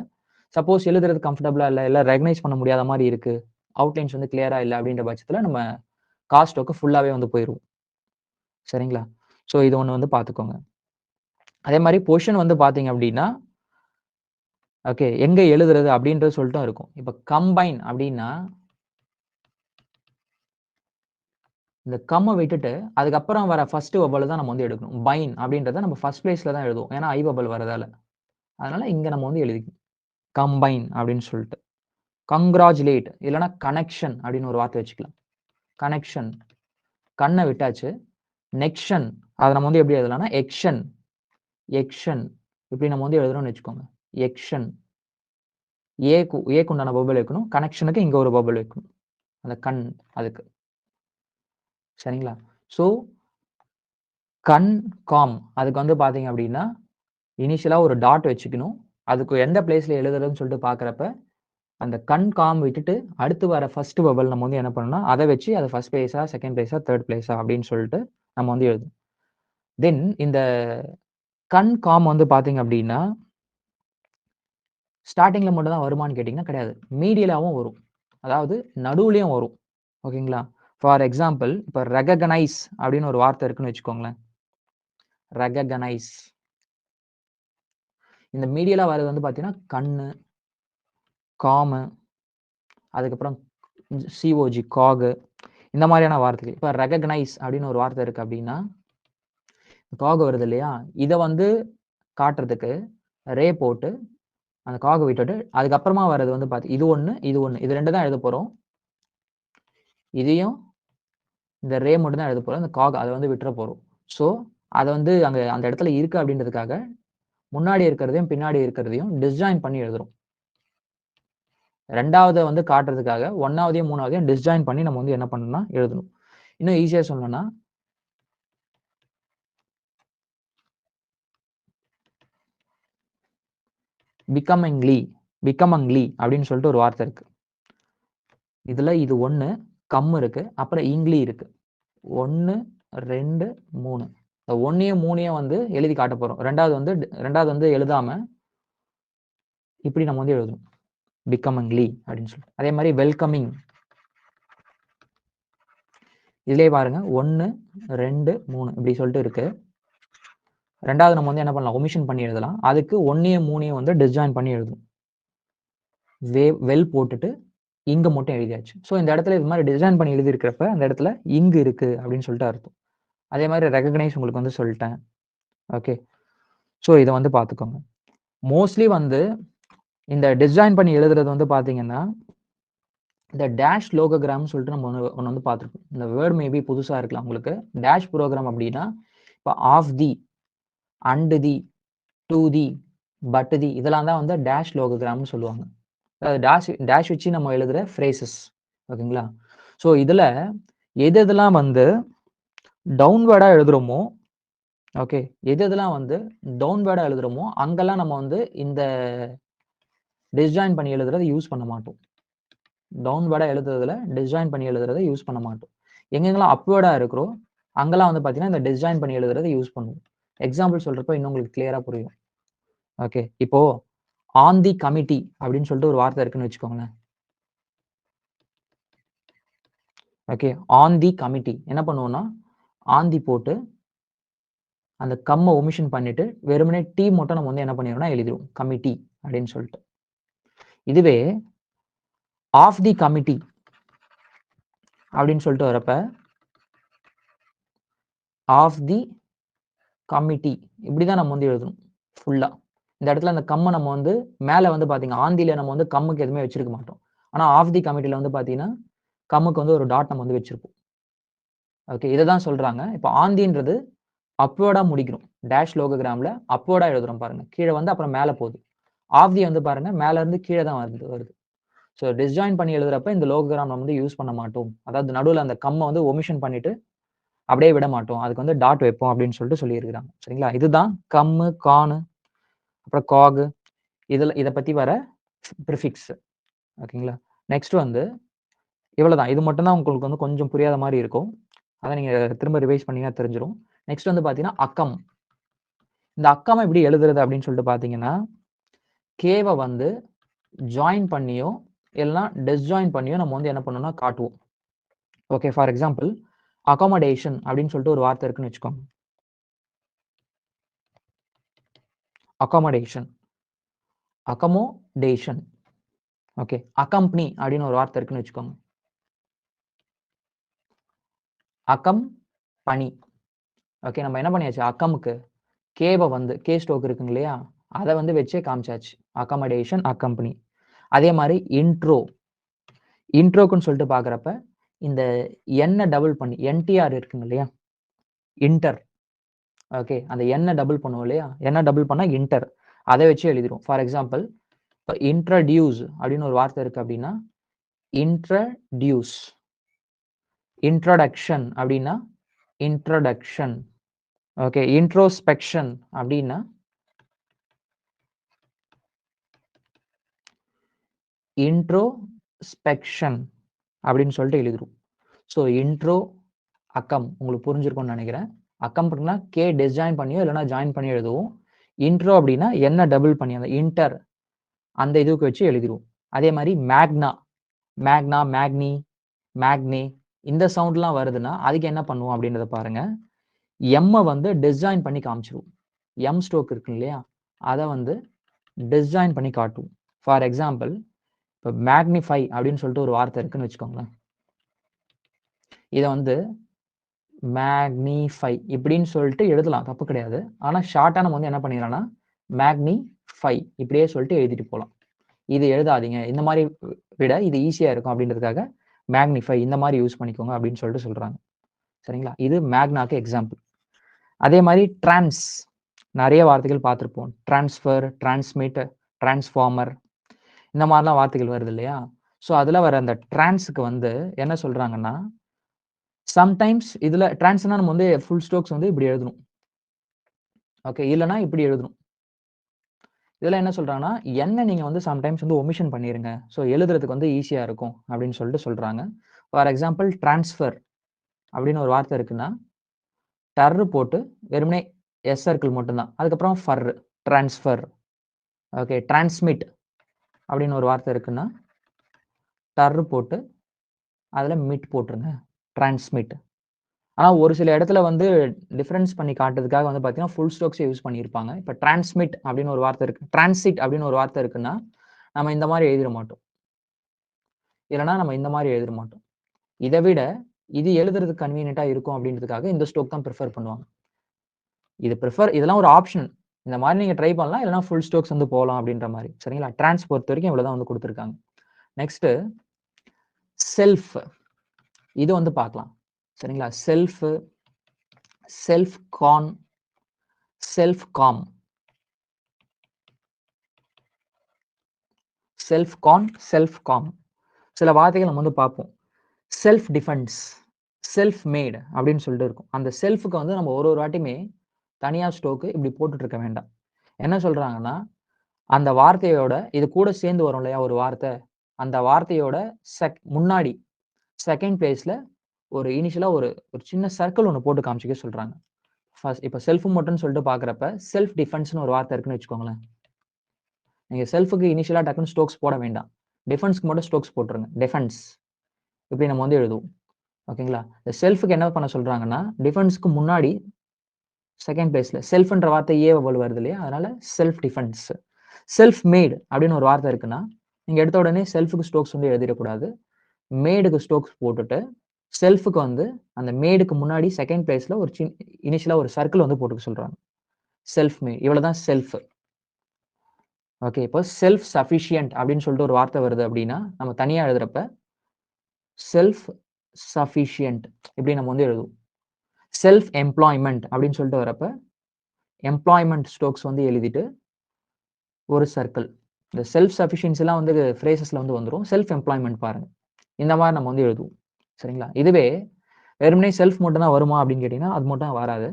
சப்போஸ் எழுதுறது கம்ஃபர்டபுளா இல்ல ரெகக்னைஸ் பண்ண முடியாத மாரி இருக்கு. அவுட்லைன்ஸ் வந்து கிளியரா இல்ல அப்படின்ற பட்சத்துல நம்ம காஸ்டோக்கு ஃபுல்லாவே வந்து போயிருவோம். சரிங்களா? ஸோ இது ஒண்ணு வந்து பார்த்துக்கோங்க. அதே மாரி பொசிஷன் வந்து பார்த்தீங்க அப்படின்னா, ஓகே எங்க எழுதுறது அப்படின்றது சொல்லிட்டும் இருக்கும். இப்ப கம்பைன் அப்படின்னா, இந்த கம்ம விட்டுட்டு அதுக்கப்புறம் வர ஃபர்ஸ்ட் வவல தான் நம்ம வந்து எடுக்கணும். பைன் அப்படின்றத நம்ம ஃபர்ஸ்ட் பிளேஸ்ல தான் எழுதுவோம். ஏன்னா, ஐ வவல் வரதால. அதனால இங்க நம்ம வந்து எழுதிக்கணும். கம்பைன் அப்படின்னு சொல்லிட்டு. கங்கிராச்சுலேட் இல்லன்னா கனெக்ஷன் அப்படின்னு ஒரு வார்த்தை வச்சுக்கலாம். கனெக்ஷன் கண்ண விட்டாச்சு. நெக்ஷன் அத நம்ம வந்து எப்படி எழுதலாம்னா, எக்ஷன் எக்ஷன் இப்படி நம்ம வந்து எழுதுறோம்னு வச்சுக்கோங்க. எக்ஷன் ஏக்கு உண்டான பபல் வைக்கணும். கனெக்ஷனுக்கு இங்க ஒரு பபல் வைக்கணும். அந்த கண் அதுக்கு. சரிங்களா? ஸோ கண், காம் அதுக்கு வந்து பார்த்தீங்க அப்படின்னா, இனிஷியலா ஒரு டாட் வச்சுக்கணும். அதுக்கு எந்த பிளேஸ்ல எழுதுறதுன்னு சொல்லிட்டு பார்க்கிறப்ப, அந்த கண், காம் விட்டுட்டு அடுத்து வர ஃபர்ஸ்ட் வவல் நம்ம வந்து என்ன பண்ணணும்னா, அத வச்சு அத ஃபர்ஸ்ட் பிளேஸா, செகண்ட் பிளேஸா, தேர்ட் பிளேஸா அப்படின்னு சொல்லிட்டு நம்ம வந்து எழுதணும். தென் இந்த கண், காம் வந்து பார்த்தீங்க அப்படின்னா, ஸ்டார்ட்டிங்ல மட்டும் தான் வருமான்னு கேட்டீங்கன்னா கிடையாது. மீடியலாவும் வரும். அதாவது நடுவுலயும் வரும். ஓகேங்களா? ஃபார் எக்ஸாம்பிள் இப்ப ரெககனைஸ் அப்படின்னு ஒரு வார்த்தை இருக்குன்னு வச்சுக்கோங்களேன். ரெககனைஸ் இந்த மீடியலா வர்றது வந்து பார்த்தீங்கன்னா, கண்ணு, காமு, அதுக்கப்புறம் சிஓஜி காகு இந்த மாதிரியான வார்த்தைகள். இப்ப ரெகக்னைஸ் அப்படின்னு ஒரு வார்த்தை இருக்கு அப்படின்னா, காகு வருது இல்லையா? இத வந்து காட்டுறதுக்கு ரே போட்டு அந்த காக விட்டுட்டு, அதுக்கப்புறமா வர்றது வந்து இது 1, இது 1. இது 2 தான் எழுதப் போறோம். இதையும் இந்த ரே மட்டும் தான் எழுதப் போறோம். இந்த காக் அத வந்து விட்டுற போறோம். ஸோ, அத வந்து அங்க அந்த இடத்துல இருக்கு அப்படின்றதுக்காக, முன்னாடி இருக்கிறதையும், பின்னாடி இருக்கிறதையும் டிஸ்ஜாயின் பண்ணி எழுதுறோம். 2வத வந்து காட்டுறதுக்காக 1வதையும், 3வதையும் டிஸ்ஜாயின் பண்ணி நம்ம வந்து என்ன பண்ணணும்னா எழுதணும். இன்னும் ஈஸியா சொல்லணும்னா, பிகமிங்லி பிகமங்லி அப்படின்னு சொல்லிட்டு ஒரு வார்த்தை இருக்கு. இதுல இது 1 கம் இருக்கு. அப்புறம் இங்லி இருக்கு. 1, 2, 3. 1யும் 3யும் வந்து எழுதி காட்டப் போறோம். 2வது வந்து எழுதாம, இப்படி நம்ம வந்து எழுதணும். பிகமிங்லி அப்படின்னு சொல்லிட்டு. அதே மாரி வெல்கமிங். இதுலயே பாருங்க 1, 2, 3 இப்படி சொல்லிட்டு இருக்கு. 2வது நம்ம வந்து என்ன பண்ணலாம்? ஒமிஷன் பண்ணி எழுதலாம். அதுக்கு 1யும் 3யும் வந்து டிஸ்ஜாயின் பண்ணி எழுதணும். வெல் போட்டுட்டு இங்க மட்டும் எழுதியாச்சு. ஸோ இந்த இடத்துல இது மாரி டிசைன் பண்ணி எழுதி இருக்கிறப்ப, அந்த இடத்துல இங்கு இருக்கு அப்படின்னு சொல்லிட்டு அர்த்தம். அதே மாரி ரெகக்னைஸ் உங்களுக்கு வந்து சொல்லிட்டேன். ஓகே. ஸோ இத வந்து பார்த்துக்கோங்க. மோஸ்ட்லி வந்து இந்த டிசைன் பண்ணி எழுதுறது வந்து பார்த்தீங்கன்னா, இந்த டேஷ் லோகோகிராம்னு சொல்லிட்டு நம்ம ஒண்ணு வந்து பார்த்துருப்போம். இந்த வேர்ட் மேபி புதுசா இருக்கலாம் உங்களுக்கு. டேஷ் புரோகிராம் அப்படின்னா, இப்ப of the, and the, to the, but the இதெல்லாம் தான் வந்து டேஷ் லோகோகிராம்னு சொல்லுவாங்க. அதாவது டேஷ் வச்சு நம்ம எழுதுற ஃப்ரேசஸ். ஓகேங்களா? ஸோ இதுல எதெல்லாம் வந்து டவுன்வர்டா எழுதுறோமோ, ஓகே. எதெல்லாம் வந்து டவுன்வர்டா எழுதுறோமோ, அங்கெல்லாம் நம்ம வந்து இந்த டிஸ்ஜாயின் பண்ணி எழுதுறதை யூஸ் பண்ண மாட்டோம். டவுன்வேர்டா எழுதுறதுல டிஸ்ஜாயின் பண்ணி எழுதுறதை யூஸ் பண்ண மாட்டோம். எங்கெங்கெல்லாம் அப்வேர்டா இருக்கிறோ அங்கெல்லாம் வந்து பார்த்தீங்கன்னா, இந்த டிஸ்ஜாயின் பண்ணி எழுதுறதை யூஸ் பண்ணுவோம். எக்ஸாம்பிள் சொல்றப்போ இன்னும் உங்களுக்கு கிளியரா புரியும். ஓகே. இப்போ ஆன் தி கமிட்டி அப்படின்னு சொல்லிட்டு ஒரு வார்த்தை இருக்குன்னு வச்சுக்கோங்களேன். ஓகே. ஆன் தி கமிட்டி என்ன பண்ணுவோம்னா, ஆன் தி போட்டு அந்த கம்ம ஒமிஷன் பண்ணிட்டு வெறுமனே டி மட்டும் நம்ம வந்து என்ன பண்ணிடுவோம்னா எழுதிடுவோம். கமிட்டி அப்படின்னு சொல்லிட்டு. இதுவே ஆஃப் தி கமிட்டி அப்படின்னு சொல்லிட்டு வரப்ப ஆஃப் தி கமிட்டி இப்படிதான் நம்ம வந்து எழுதணும் ஃபுல்லா. இந்த இடத்துல அந்த கம்ம நம்ம வந்து மேல வந்து பாத்தீங்க ஆந்தில நம்ம வந்து கம்முக்கு எதுவுமே வச்சிருக்க மாட்டோம். ஆனா ஆஃப் தி கமிட்டில வந்து பாத்தீங்கன்னா கம்முக்கு வந்து ஒரு டாட் நம்ம வந்து வச்சிருப்போம். ஓகே. இததான் சொல்றாங்க. இப்போ ஆந்தின்றது அப்வேர்டா முடிக்கிறோம். டேஷ் லோகோகிராம்ல அப்வேர்டா எழுதுறோம் பாருங்க. கீழ வந்து அப்புறம் மேல போகுது. ஆஃப் தி வந்து பாருங்க மேல இருந்து கீழ தான் வருது. ஸோ டிஸ்ஜாயின் பண்ணி எழுதுறப்ப இந்த லோகோகிராம் நம்ம வந்து யூஸ் பண்ண மாட்டோம். அதாவது நடுவுல அந்த கம்ம வந்து ஒமிஷன் பண்ணிட்டு அப்படியே விட மாட்டோம். அதுக்கு வந்து டாட் வைப்போம் அப்படின்னு சொல்லிட்டு சொல்லியிருக்கிறாங்க. சரிங்களா? இதுதான் கம்மு, கானு, அப்புறம் காகு இத பத்தி வர பிரிஃபிக்ஸ். ஓகேங்களா? நெக்ஸ்ட் வந்து இவ்வளவுதான். இது மட்டும் தான் உங்களுக்கு வந்து கொஞ்சம் புரியாத மாரி இருக்கும். அத நீங்க திரும்ப ரிவைஸ் பண்ணீங்கன்னா தெரிஞ்சிரும். நெக்ஸ்ட் வந்து பார்த்தீங்கன்னா, அக்கம். இந்த அக்கம எப்படி எழுதுறது அப்படின்னு சொல்லிட்டு பார்த்தீங்கன்னா, கேவ வந்து ஜாயின் பண்ணியோ, இல்லன்னா டிஸ்ஜாயின் பண்ணியோ நம்ம வந்து என்ன பண்ணணும்னா காட்டுவோம். ஓகே. ஃபார் எக்ஸாம்பிள் அக்காமடேஷன் அப்படின்னு சொல்லிட்டு ஒரு வார்த்தை இருக்குன்னு வச்சுக்கோங்க. Accommodation, accommodation. ஓகே. அக்கம்பனி அப்படின்னு ஒரு வார்த்தை இருக்குன்னு வச்சுக்கோங்க. அகம், பனி. ஓகே. நம்ம என்ன பண்ணியாச்சு அக்கமுக்கு கேவ வந்து கே ஸ்டோக் இருக்குங்க இல்லையா? அத வந்து வச்சே காமிச்சாச்சு. Accommodation, accompany. அதே மாரி இன்ட்ரோ. இன்ட்ரோக்குன்னு சொல்லிட்டு பார்க்குறப்ப, இந்த எண்ண டபுள் பண்ணி என்டிஆர் இருக்குங்க இல்லையா? இன்டர். ஓகே. அந்த எண்ண டபுள் பண்ணுவோம் இல்லையா? எண்ண டபுள் பண்ணா இன்டர். அத வச்சு எழுதிருவோம். ஃபார் எக்ஸாம்பிள் இப்ப இன்ட்ரோடியூஸ் அப்படின்னு ஒரு வார்த்தை இருக்கு அப்படின்னா, இன்ட்ரோடியூஸ். இன்ட்ரோடக்ஷன் அப்படின்னா, இன்ட்ரோடக்ஷன். ஓகே. இன்ட்ரோஸ்பெக்ஷன் அப்படின்னா, இன்ட்ரோஸ்பெக்ஷன் அப்படின்னு சொல்லிட்டு எழுதிருவோம். ஸோ இன்ட்ரோ, அக்கம் உங்களுக்கு புரிஞ்சிருக்கும்னு நினைக்கிறேன். அக்கம் அப்படின்னா கே டிஸ்ஜாயின் பண்ணியோ இல்லைன்னா ஜாயின் பண்ணி எழுதுவோம். இன்ட்ரோ அப்படின்னா என்ன டபுள் பண்ணி அந்த இன்டர் அந்த இதுக்கு வச்சு எழுதிருவோம். அதே மாதிரி மேக்னா, மேக்னா, மேக்னி, மேக்னே இந்த சவுண்ட்லாம் வருதுன்னா அதுக்கு என்ன பண்ணுவோம் அப்படின்றத பாருங்க. எம்ம வந்து டிஸ்ஜாயின் பண்ணி காமிச்சிருவோம். எம் ஸ்டோக் இருக்கு இல்லையா? அத வந்து டிஸ்ஜாயின் பண்ணி காட்டுவோம். ஃபார் எக்ஸாம்பிள் இப்போ மேக்னிஃபை அப்படின்னு சொல்லிட்டு ஒரு வார்த்தை இருக்குன்னு வச்சுக்கோங்களேன். இத வந்து மேக்னிஃபை இப்படின்னு சொல்லிட்டு எழுதலாம். தப்பு கிடையாது. ஆனா ஷார்ட்டா நம்ம வந்து என்ன பண்ணிடலாம்னா, மேக்னிஃபை இப்படியே சொல்லிட்டு எழுதிட்டு போலாம். இது எழுதாதீங்க. இந்த மாரி விட இது ஈஸியா இருக்கும் அப்படின்றதுக்காக மேக்னிஃபை இந்த மாரி யூஸ் பண்ணிக்கோங்க அப்படின்னு சொல்லிட்டு சொல்றாங்க. சரிங்களா? இது மேக்னாக்கு எக்ஸாம்பிள். அதே மாரி டிரான்ஸ் நெறைய வார்த்தைகள் பார்த்திருப்போம். டிரான்ஸ்ஃபர், டிரான்ஸ்மிட், டிரான்ஸ்ஃபார்மர் இந்த மாரிலாம் வார்த்தைகள் வருது இல்லையா? ஸோ அதுல வர அந்த டிரான்ஸ்க்கு வந்து என்ன சொல்றாங்கன்னா, சம்டைம்ஸ் இதுல டிரான்ஸ்னா நம்ம வந்து ஃபுல் ஸ்டோக்ஸ் வந்து இப்படி எழுதணும். ஓகே. இல்லன்னா இப்படி எழுதணும். இதுல என்ன சொல்றாங்கன்னா, எண்ண நீங்க வந்து சம்டைம்ஸ் வந்து ஒமிஷன் பண்ணிருங்க. ஸோ எழுதுறதுக்கு வந்து ஈஸியா இருக்கும் அப்படின்னு சொல்லிட்டு சொல்றாங்க. ஃபார் எக்ஸாம்பிள் டிரான்ஸ்ஃபர் அப்படின்னு ஒரு வார்த்தை இருக்குன்னா, டர் போட்டு வெறுமனே எஸ் சர்க்கிள் மட்டும் தான். அதுக்கப்புறம் ஃபர், டிரான்ஸ்ஃபர். ஓகே. டிரான்ஸ்மிட் அப்படின்னு ஒரு வார்த்தை இருக்குன்னா, டர் போட்டு அதுல மிட் போட்டுருங்க. டிரான்ஸ்மிட். ஆனா ஒரு சில இடத்துல வந்து டிஃபரன்ஸ் பண்ணி காட்டுறதுக்காக வந்து பார்த்தீங்கன்னா, ஃபுல் ஸ்டோக்ஸே யூஸ் பண்ணியிருப்பாங்க. இப்ப டிரான்ஸ்மிட் அப்படின்னு ஒரு வார்த்தை இருக்கு. டிரான்சிட் அப்படின்னு ஒரு வார்த்தை இருக்குன்னா, நம்ம இந்த மாரி எழுதிற மாட்டோம். இல்லன்னா நம்ம இந்த மாரி எழுதிற மாட்டோம். இத விட இது எழுதுறதுக்கு கன்வீனியன்ட்டா இருக்கும் அப்படின்றதுக்காக இந்த ஸ்டோக் தான் பிரிஃபர் பண்ணுவாங்க. இதெல்லாம் ஒரு ஆப்ஷன். இந்த மாரி நீங்க ட்ரை பண்ணலாம். இல்லன்னா ஃபுல் ஸ்டோக்ஸ் வந்து போலாம் அப்படின்ற மாரி. சரிங்களா? டிரான்ஸ் பொறுத்தவரைக்கும் இவ்வளவு தான் வந்து குடுத்திருக்காங்க. Next self. இது வந்து பார்க்கலாம். சரிங்களா? Self, self con, self com. Self con, self com. சில வார்த்தைகள் நம்ம வந்து பார்ப்போம். செல்ஃப் டிஃபென்ஸ், செல்ஃப் மேட் அப்படின்னு சொல்லிட்டு இருக்கும். அந்த செல்ஃப்க்கு வந்து நம்ம ஒரு ஒரு வாட்டியுமே தனியா ஸ்டோக்கு இப்படி போட்டுட்டு இருக்க வேண்டாம். என்ன சொல்றாங்கன்னா, அந்த வார்த்தையோட இது கூட சேர்ந்து வரும் இல்லையா ஒரு வார்த்தை, அந்த வார்த்தையோட முன்னாடி செகண்ட் பிளேஸ்ல ஒரு இனிஷியலா ஒரு ஒரு சின்ன சர்க்கிள் ஒண்ணு போட்டு காமிச்சுக்க சொல்றாங்க. இப்ப செல்ஃப் மோட்டோன்னு சொல்லிட்டு பார்க்குறப்ப, செல்ஃப் டிஃபென்ஸ்ன்னு ஒரு வார்த்தை இருக்குன்னு வச்சுக்கோங்களேன். நீங்க செல்ஃப்க்கு இனிஷியலா டக்குன்னு ஸ்டோக்ஸ் போட வேண்டாம். டிஃபென்ஸ்க்கு மட்டும் ஸ்டோக்ஸ் போட்டுருங்க. டிஃபென்ஸ் இப்படி நம்ம வந்து எழுதுவோம். ஓகேங்களா? இந்த செல்ஃப்க்கு என்ன பண்ண சொல்றாங்கன்னா, டிஃபென்ஸ்க்கு முன்னாடி செகண்ட் பிளேஸ்ல செல்ஃப்ன்ற வார்த்தை வருது இல்லையா? அதனால செல்ஃப் டிஃபென்ஸ். செல்ஃப் மேட் அப்படின்னு ஒரு வார்த்தை இருக்குன்னா, நீங்க எடுத்த உடனே செல்ஃப்க்கு ஸ்டோக்ஸ் வந்து எழுதிடக்கூடாது. மேடுக்கு ஸ்டோக்ஸ் போட்டுட்டு, செல்ஃப்க்கு வந்து அந்த மேடுக்கு முன்னாடி செகண்ட் பிளேஸ்ல ஒரு இனிஷியலா ஒரு சர்க்கிள் வந்து போட்டுக்க சொல்றாங்க. செல்ஃப் மேட் இவ்வளவுதான் செல்ஃப். ஓகே. இப்போ செல்ஃப் சஃபிஷியன்ட் அப்படின்னு சொல்லிட்டு ஒரு வார்த்தை வருது அப்படின்னா, நம்ம தனியா எழுதுறப்ப, செல்ஃப் சஃபிஷியன்ட் இப்படி நம்ம வந்து எழுதுவோம். செல்ஃப் எம்ப்ளாய்மென்ட் அப்படின்னு சொல்லிட்டு வரப்ப, எம்ப்ளாய்மென்ட் ஸ்டோக்ஸ் வந்து எழுதிட்டு, ஒரு சர்க்கிள். இந்த செல்ஃப் சஃபிஷியன்சிலாம் வந்து ஃப்ரேசஸ்ல வந்து வந்துரும். செல்ஃப் எம்ப்ளாய்மென்ட் பாருங்க. இந்த மாரி நம்ம வந்து எழுதுவோம். சரிங்களா? இதுவே வெறுமனே செல்ஃப் மட்டும் தான் வருமா அப்படின்னு கேட்டீங்கன்னா, அது மட்டும் வராது.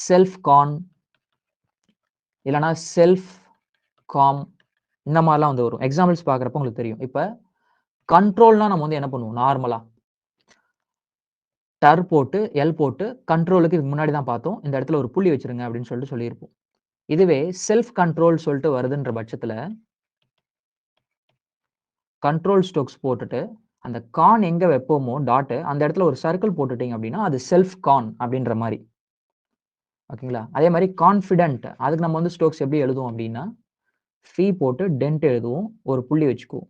செல்ஃப் கான் இல்லன்னா செல்ஃப் காம் இந்த மாரிலாம் வந்து வரும். எக்ஸாம்பிள்ஸ் பார்க்குறப்ப உங்களுக்கு தெரியும். இப்ப கண்ட்ரோல்னா நம்ம வந்து என்ன பண்ணுவோம் நார்மலா? டர் போட்டு, எல் போட்டு கண்ட்ரோலுக்கு இதுக்கு முன்னாடி தான் பார்த்தோம். இந்த இடத்துல ஒரு புள்ளி வச்சுருங்க அப்படின்னு சொல்லிட்டு சொல்லியிருப்போம். இதுவே செல்ஃப் கண்ட்ரோல் சொல்லிட்டு வருதுன்ற பட்சத்துல, கண்ட்ரோல் ஸ்டோக்ஸ் போட்டுட்டு, அந்த கான் எங்க வைப்போமோ டாட் அந்த இடத்துல ஒரு சர்க்கிள் போட்டுட்டீங்க அப்படின்னா, அது செல்ஃப் கான் அப்படின்ற மாரி. ஓகேங்களா? அதே மாரி கான்ஃபிடென்ட் அதுக்கு நம்ம வந்து ஸ்டோக்ஸ் எப்படி எழுதுவோம் அப்படின்னா, ஃபி போட்டு டென்ட் எழுதுவோம். ஒரு புள்ளி வச்சுக்குவோம்.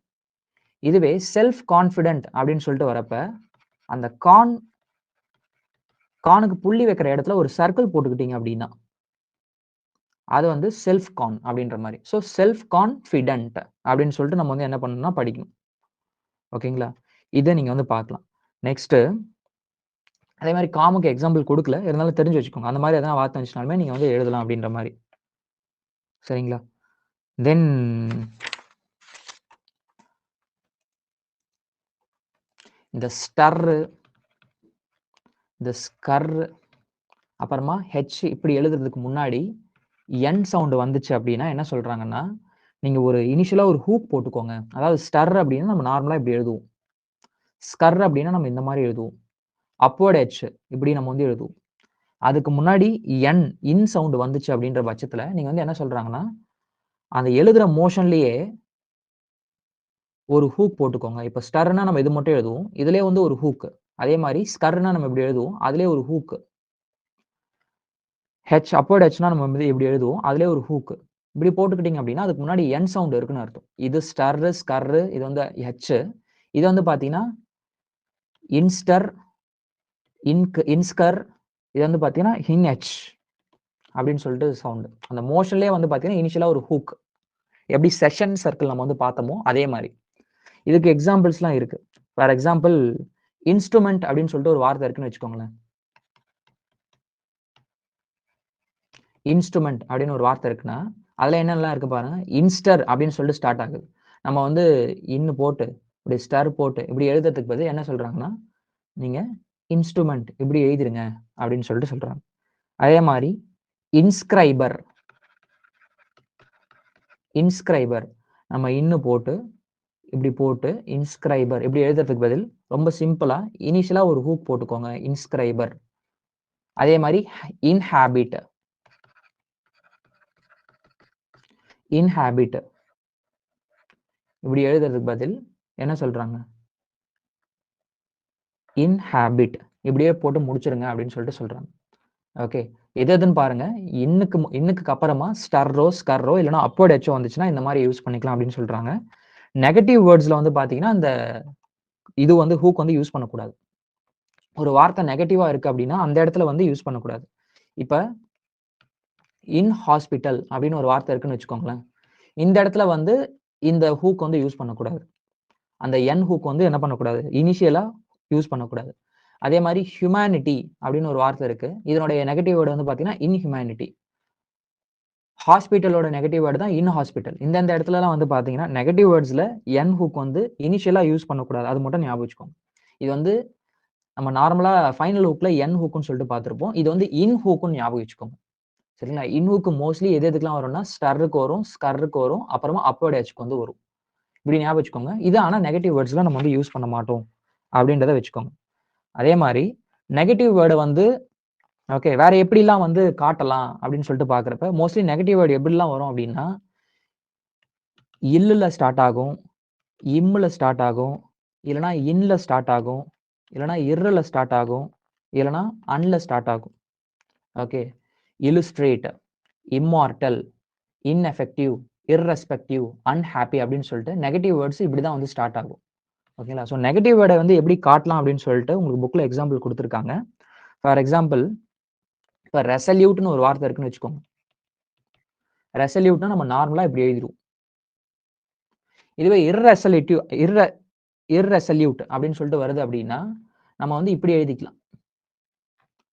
இதுவே செல்ஃப் கான்ஃபிடென்ட் அப்படின்னு சொல்லிட்டு வரப்ப, அந்த கானுக்கு புள்ளி வைக்கிற இடத்துல ஒரு சர்க்கிள் போட்டுக்கிட்டீங்க அப்படின்னா, அது வந்து செல்ஃப் கான் அப்படின்ற மாரி. ஸோ செல்ஃப் கான்ஃபிடென்ட் அப்படின்னு சொல்லிட்டு நம்ம வந்து என்ன பண்ணணும்னா படிக்கணும். ஓகேங்களா? இத நீங்க வந்து பார்க்கலாம். நெக்ஸ்ட்டு அதே மாரி காமுக்கு எக்ஸாம்பிள் குடுக்கல. இருந்தாலும் தெரிஞ்சு வச்சுக்கோங்க. அந்த மாரி எதனா வார்த்தை வந்துச்சுனாலுமே நீங்க வந்து எழுதலாம் அப்படின்ற மாரி. சரிங்களா? தென் இந்த ஸ்டர்ரு, இந்த ஸ்கர்ரு, அப்புறமா இப்படி எழுதுறதுக்கு முன்னாடி என் சவுண்ட் வந்துச்சு அப்படின்னா என்ன சொல்றாங்கன்னா, நீங்க ஒரு இனிஷியலா ஒரு ஹூக் போட்டுக்கோங்க. அதாவது ஸ்டர் அப்படின்னா நம்ம நார்மலா இப்படி எழுதுவோம். ஸ்கர் அப்படின்னா நம்ம இந்த மாரி எழுதுவோம். அப்வர்ட் எச் இப்படி நம்ம வந்து எழுதுவோம். அதுக்கு முன்னாடி இன் சவுண்ட் வந்துச்சு அப்படின்ற பட்சத்துல நீங்க வந்து என்ன சொல்றாங்கன்னா, அந்த எழுதுற மோஷன்லயே ஒரு ஹூக் போட்டுக்கோங்க. இப்ப ஸ்டர்னா நம்ம இது மட்டும் எழுதுவோம். இதுலயே வந்து ஒரு ஹூக். அதே மாரி ஸ்கர்னா நம்ம இப்படி எழுதுவோம். அதிலயே ஒரு ஹூக். அப்வர்ட் ஹெச்னா நம்ம வந்து இப்படி எழுதுவோம். அதிலயே ஒரு ஹூக். இப்படி போட்டுக்கிட்டீங்க அப்படின்னா, அதுக்கு முன்னாடி சவுண்ட் இருக்குன்னு அர்த்தம். இது ஸ்டர்ரு, ஸ்கர்ரு இது வந்து ஹெச். இது வந்து பார்த்தீங்கன்னா, இன்ஸ்டர், இன்ஸ்கர் இது வந்து பார்த்தீங்கன்னா, ஹின்ஹெச் அப்படின்னு சொல்லிட்டு சவுண்ட். அந்த மோஷன்லயே வந்து பார்த்தீங்கன்னா, இனிஷியலா ஒரு ஹூக். எப்படி செஷன் சர்க்கிள் நம்ம வந்து பார்த்தோமோ, அதே மாரி. இதுக்கு எக்ஸாம்பிள்ஸ்லாம் இருக்கு. ஃபார் எக்ஸாம்பிள் இன்ஸ்ட்ருமென்ட் அப்படின்னு சொல்லிட்டு ஒரு வார்த்தை இருக்குன்னு வச்சுக்கோங்களேன். இன்ஸ்ட்ருமென்ட் அப்படின்னு ஒரு வார்த்தை இருக்குன்னா, அதுல என்னெல்லாம் இருக்கு பாருங்க. இன்ஸ்டர் அப்படின்னு சொல்லிட்டு ஸ்டார்ட் ஆகுது. நம்ம வந்து போட்டு, இப்படி ஸ்டர் போட்டு, இப்படி எழுதுறதுக்கு பதில் என்ன சொல்றாங்கன்னா, நீங்க இன்ஸ்ட்ருமென்ட் இப்படி எழுதிருங்க அப்படின்னு சொல்லிட்டு சொல்றாங்க. அதே மாரி இன்ஸ்கிரைபர் இன்ஸ்கிரைபர் நம்ம போட்டு, இப்படி போட்டு இன்ஸ்கிரைபர் இப்படி எழுதுறதுக்கு பதில் ரொம்ப சிம்பிளா இனிஷியலா ஒரு ஹூக் போட்டுக்கோங்க. இன்ஸ்கிரைபர். அதே மாரி இன்ஹாபிட் இன்ஹாபிட் இப்படி எழுதுறதுக்கு பதில் என்ன சொல்றாங்க? இன்ஹாபிட் இப்படியே போட்டு முடிச்சிருங்க அப்படின்னு சொல்லிட்டு சொல்றாங்க. ஓகே. எது எதுன்னு பாருங்க. இன்னுக்கு அப்புறமா ஸ்டர்ரோ, ஸ்கர்ரோ இல்லன்னா அப்வர்ட் எச்சோ வந்துச்சுன்னா இந்த மாரி யூஸ் பண்ணிக்கலாம் அப்படின்னு சொல்றாங்க. நெகட்டிவ் வேர்ட்ஸ்ல வந்து பார்த்தீங்கன்னா, இந்த இது வந்து ஹூக் வந்து யூஸ் பண்ணக்கூடாது. ஒரு வார்த்தை நெகட்டிவா இருக்கு அப்படின்னா, அந்த இடத்துல வந்து யூஸ் பண்ணக்கூடாது. இப்ப இன் ஹாஸ்பிட்டல் அப்படின்னு ஒரு வார்த்தை இருக்குன்னு வச்சுக்கோங்களேன். இந்த இடத்துல வந்து இந்த ஹூக் வந்து யூஸ் பண்ணக்கூடாது. அந்த ஹூக் வந்து என்ன பண்ணக்கூடாது? இனிஷியலா யூஸ் பண்ணக்கூடாது. அதே மாரி ஹியூமானிட்டி அப்படின்னு ஒரு வார்த்தை இருக்கு. இதனுடைய நெகட்டிவ் வேர்ட் வந்து பார்த்தீங்கன்னா, இன்ஹியூமானிட்டி. ஹாஸ்பிட்டலோட நெகட்டிவ் வேர்ட் தான் இன் ஹாஸ்பிட்டல். இந்த இடத்துலலாம் வந்து பார்த்தீங்கன்னா, நெகட்டிவ் வேர்ட்ஸ்ல ஹூக் வந்து இனிஷியலா யூஸ் பண்ணக்கூடாது. அது மட்டும் ஞாபகம் வச்சுக்கோங்க. இது வந்து நம்ம நார்மலா ஃபைனல் ஹூக்ல ஹூக்ன்னு சொல்லிட்டு பார்த்திருப்போம். இது வந்து ஹூக்ன்னு ஞாபகம் வச்சுக்கோங்க. சரிங்களா? இன்வுக்கு மோஸ்ட்லி எது எதுக்கெல்லாம் வரும்னா, ஸ்டர்ருக்கு வரும், ஸ்கர்ருக்கு வரும், அப்புறமா அப்பர்ட் எட்ஜ்க்கு வந்து வரும். இப்படி ஞாபகம் வச்சுக்கோங்க. இது ஆனா நெகட்டிவ் வேர்ட்ஸ்லாம் நம்ம வந்து யூஸ் பண்ண மாட்டோம் அப்படின்றத வச்சுக்கோங்க. அதே மாரி நெகட்டிவ் வேர்ட வந்து ஓகே வேற எப்படிலாம் வந்து காட்டலாம் அப்படின்னு சொல்லிட்டு பார்க்குறப்ப, மோஸ்ட்லி நெகட்டிவ் வேர்ட் எப்படிலாம் வரும் அப்படின்னா, இல்லுல ஸ்டார்ட் ஆகும், இம்முல ஸ்டார்ட் ஆகும், இல்லன்னா இன்ல ஸ்டார்ட் ஆகும், இல்லன்னா இர்ல ஸ்டார்ட் ஆகும், இல்லன்னா அன்ல ஸ்டார்ட் ஆகும். Okay. Illustrate, immortal, ineffective, irrespective, அன்ஹேப்பி அப்படின்னு சொல்லிட்டு நெகட்டிவ் வேர்ட்ஸ் இப்படி தான் வந்து ஸ்டார்ட் ஆகும். ஓகேங்களா? ஸோ நெகட்டிவ் வேர்ட வந்து எப்படி காட்டலாம் அப்படின்னு சொல்லிட்டு உங்களுக்கு புக்ல எக்ஸாம்பிள் குடுத்துருக்காங்க. ஃபார் எக்ஸாம்பிள், இப்ப ரெசல்யூட்ன்னு ஒரு வார்த்தை இருக்குன்னு வச்சுக்கோங்க. ரெசல்யூட்னா நம்ம நார்மலா இப்படி எழுதிருவோம். இதுவே இர்ரெசல்யூட் அப்படின்னு சொல்லிட்டு வருது அப்படின்னா, நம்ம வந்து இப்படி எழுதிக்கலாம்.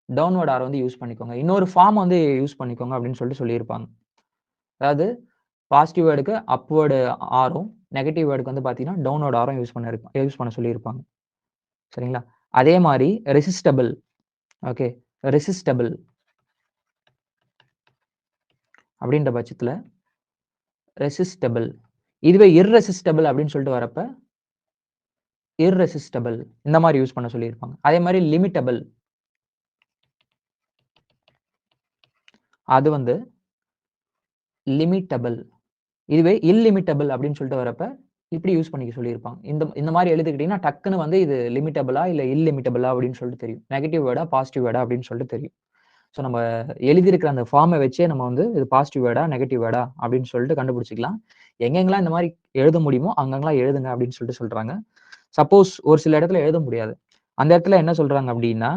டவுன்வர்ட் ஆர் வந்து யூஸ் பண்ணிக்கோங்க. இன்னொரு ஃபார்ம் வந்து யூஸ் பண்ணிக்கோங்க அப்படின்னு சொல்லிட்டு சொல்லியிருப்பாங்க. அதாவது பாசிட்டிவ் வேர்டுக்கு அப்வர்டு ஆரும், நெகட்டிவ் வேர்டுக்கு வந்து பார்த்தீங்கன்னா, டவுன்வர்ட் ஆரும் யூஸ் பண்ண சொல்லியிருப்பாங்க. சரிங்களா? அதே மாரி ரெசிஸ்டபிள் ஓகே. ரெசிஸ்டபிள் அப்படின்ற பட்சத்தில ரெசிஸ்டபிள். இதுவே இர்ரெசிஸ்டபிள் அப்படின்னு சொல்லிட்டு வரப்ப, இர்ரெசிஸ்டபிள் இந்த மாரி யூஸ் பண்ண சொல்லியிருப்பாங்க. அதே மாரி லிமிட்டபிள் அது வந்து லிமிட்டபிள். இதுவே இல்லிமிட்டபிள் அப்படின்னு சொல்லிட்டு வரப்ப, இப்படி யூஸ் பண்ணிக்க சொல்லியிருப்பாங்க. இந்த இந்த மாரி எழுதிக்கிட்டீங்கன்னா, டக்குனு வந்து இது லிமிட்டபிளா இல்ல இல்லிமிட்டபிளா அப்படின்னு சொல்லிட்டு தெரியும். நெகட்டிவ் வேர்டா, பாசிட்டிவ் வேர்டா அப்படின்னு சொல்லிட்டு தெரியும். ஸோ நம்ம எழுதியிருக்கிற அந்த ஃபார்ம வச்சே நம்ம வந்து இது பாசிட்டிவ் வேர்டா, நெகட்டிவ் வேர்டா அப்படின்னு சொல்லிட்டு கண்டுபிடிச்சுக்கலாம். எங்கெங்கலாம் இந்த மாரி எழுத முடியுமோ, அங்கங்கலாம் எழுதுங்க அப்படின்னு சொல்லிட்டு சொல்றாங்க. சப்போஸ் ஒரு சில இடத்துல எழுத முடியாது. அந்த இடத்துல என்ன சொல்றாங்க அப்படின்னா,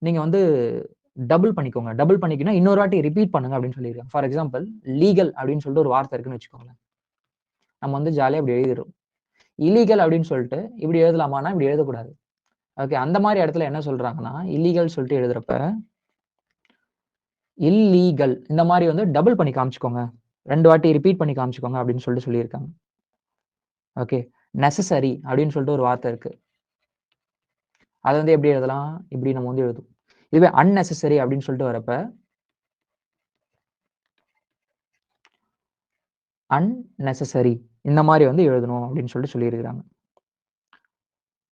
நீங்க வந்து டபுள் பண்ணிக்கோங்க. டபுள் பண்ணிக்கினா இன்னொரு வாட்டி ரிப்பீட் பண்ணுங்க அப்படின்னு சொல்லியிருக்காங்க. ஃபார் எக்ஸாம்பிள் லீகல் அப்படின்னு சொல்லிட்டு ஒரு வார்த்தை இருக்குன்னு வச்சுக்கோங்களேன். நம்ம வந்து ஜாலியா இப்படி எழுதிடுறோம். இல்லீகல் அப்படின்னு சொல்லிட்டு இப்படி எழுதலாமான்னா, இப்படி எழுதக்கூடாது. ஓகே. அந்த மாரி இடத்துல என்ன சொல்றாங்கன்னா, இல்லீகல் சொல்லிட்டு எழுதுறப்ப, இல்லீகல் இந்த மாரி வந்து டபுள் பண்ணி காமிச்சுக்கோங்க. 2 வாட்டி ரிப்பீட் பண்ணி காமிச்சுக்கோங்க அப்படின்னு சொல்லிட்டு சொல்லியிருக்காங்க. ஓகே. நெசசரி அப்படின்னு சொல்லிட்டு ஒரு வார்த்தை இருக்கு. அத வந்து எப்படி எழுதலாம்? இப்படி நம்ம வந்து எழுதுவோம். இதுவே அன்னெசசரி அப்படின்னு சொல்லிட்டு வரப்ப, அன்னெசசரி இந்த மாரி வந்து எழுதணும் அப்படின்னு சொல்லிட்டு சொல்லியிருக்கிறாங்க.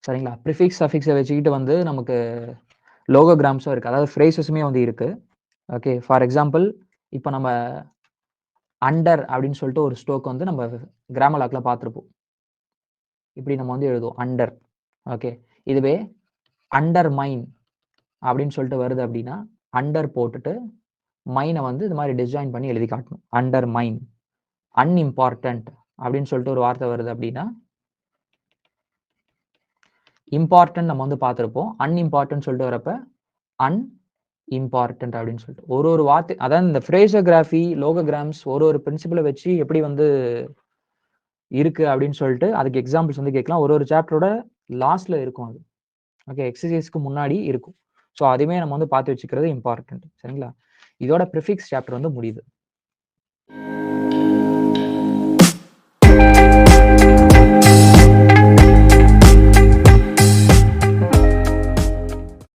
சரிங்களா? ப்ரிஃபிக்ஸ், சஃபிக்ஸ வச்சுக்கிட்டு வந்து நமக்கு லோகோகிராம்ஸும் இருக்கு. அதாவது ஃப்ரேசஸுமே வந்து இருக்கு. ஓகே. ஃபார் எக்ஸாம்பிள் இப்ப நம்ம அண்டர் அப்படின்னு சொல்லிட்டு ஒரு ஸ்ட்ரோக் வந்து நம்ம கிராமர் லாக்ல பார்த்திருப்போம். இப்படி நம்ம வந்து எழுதுவோம். அண்டர். ஓகே. இதுவே அண்டர்மைன் அப்படின்னு சொல்லிட்டு வருது அப்படின்னா, அண்டர் போட்டுட்டு மைன வந்து இது மாரி டிஸ்ஜாயின் பண்ணி எழுதி காட்டணும். அண்டர்மைன். அன்இம்பார்ட்டன்ட் அப்படின்னு சொல்லிட்டு ஒரு வார்த்தை வருது அப்படின்னா, இம்பார்ட்டன்ட் நம்ம வந்து பார்த்திருப்போம். அன்இம்பார்ட்டன்ட் சொல்லிட்டு வரப்ப, அன்இம்பார்ட்டன்ட் அப்படின்னு சொல்லிட்டு. ஒரு ஒரு வார்த்தை அதாவது இந்த ஃப்ரேசோகிராஃபி, லோகோகிராம்ஸ் ஒரு பிரின்சிபல வச்சு எப்படி வந்து இருக்கு அப்படின்னு சொல்லிட்டு அதுக்கு எக்ஸாம்பிள்ஸ் வந்து கேட்கலாம். ஒரு சாப்டரோட லாஸ்ட்ல இருக்கும் அது. ஓகே. எக்ஸர்சைஸ்க்கு முன்னாடி இருக்கும். ஸோ அதுவுமே நம்ம வந்து பார்த்து வச்சுக்கிறது இம்பார்ட்டன்ட். சரிங்களா? இதோட ப்ரிஃபிக்ஸ் சாப்டர் வந்து முடியுது.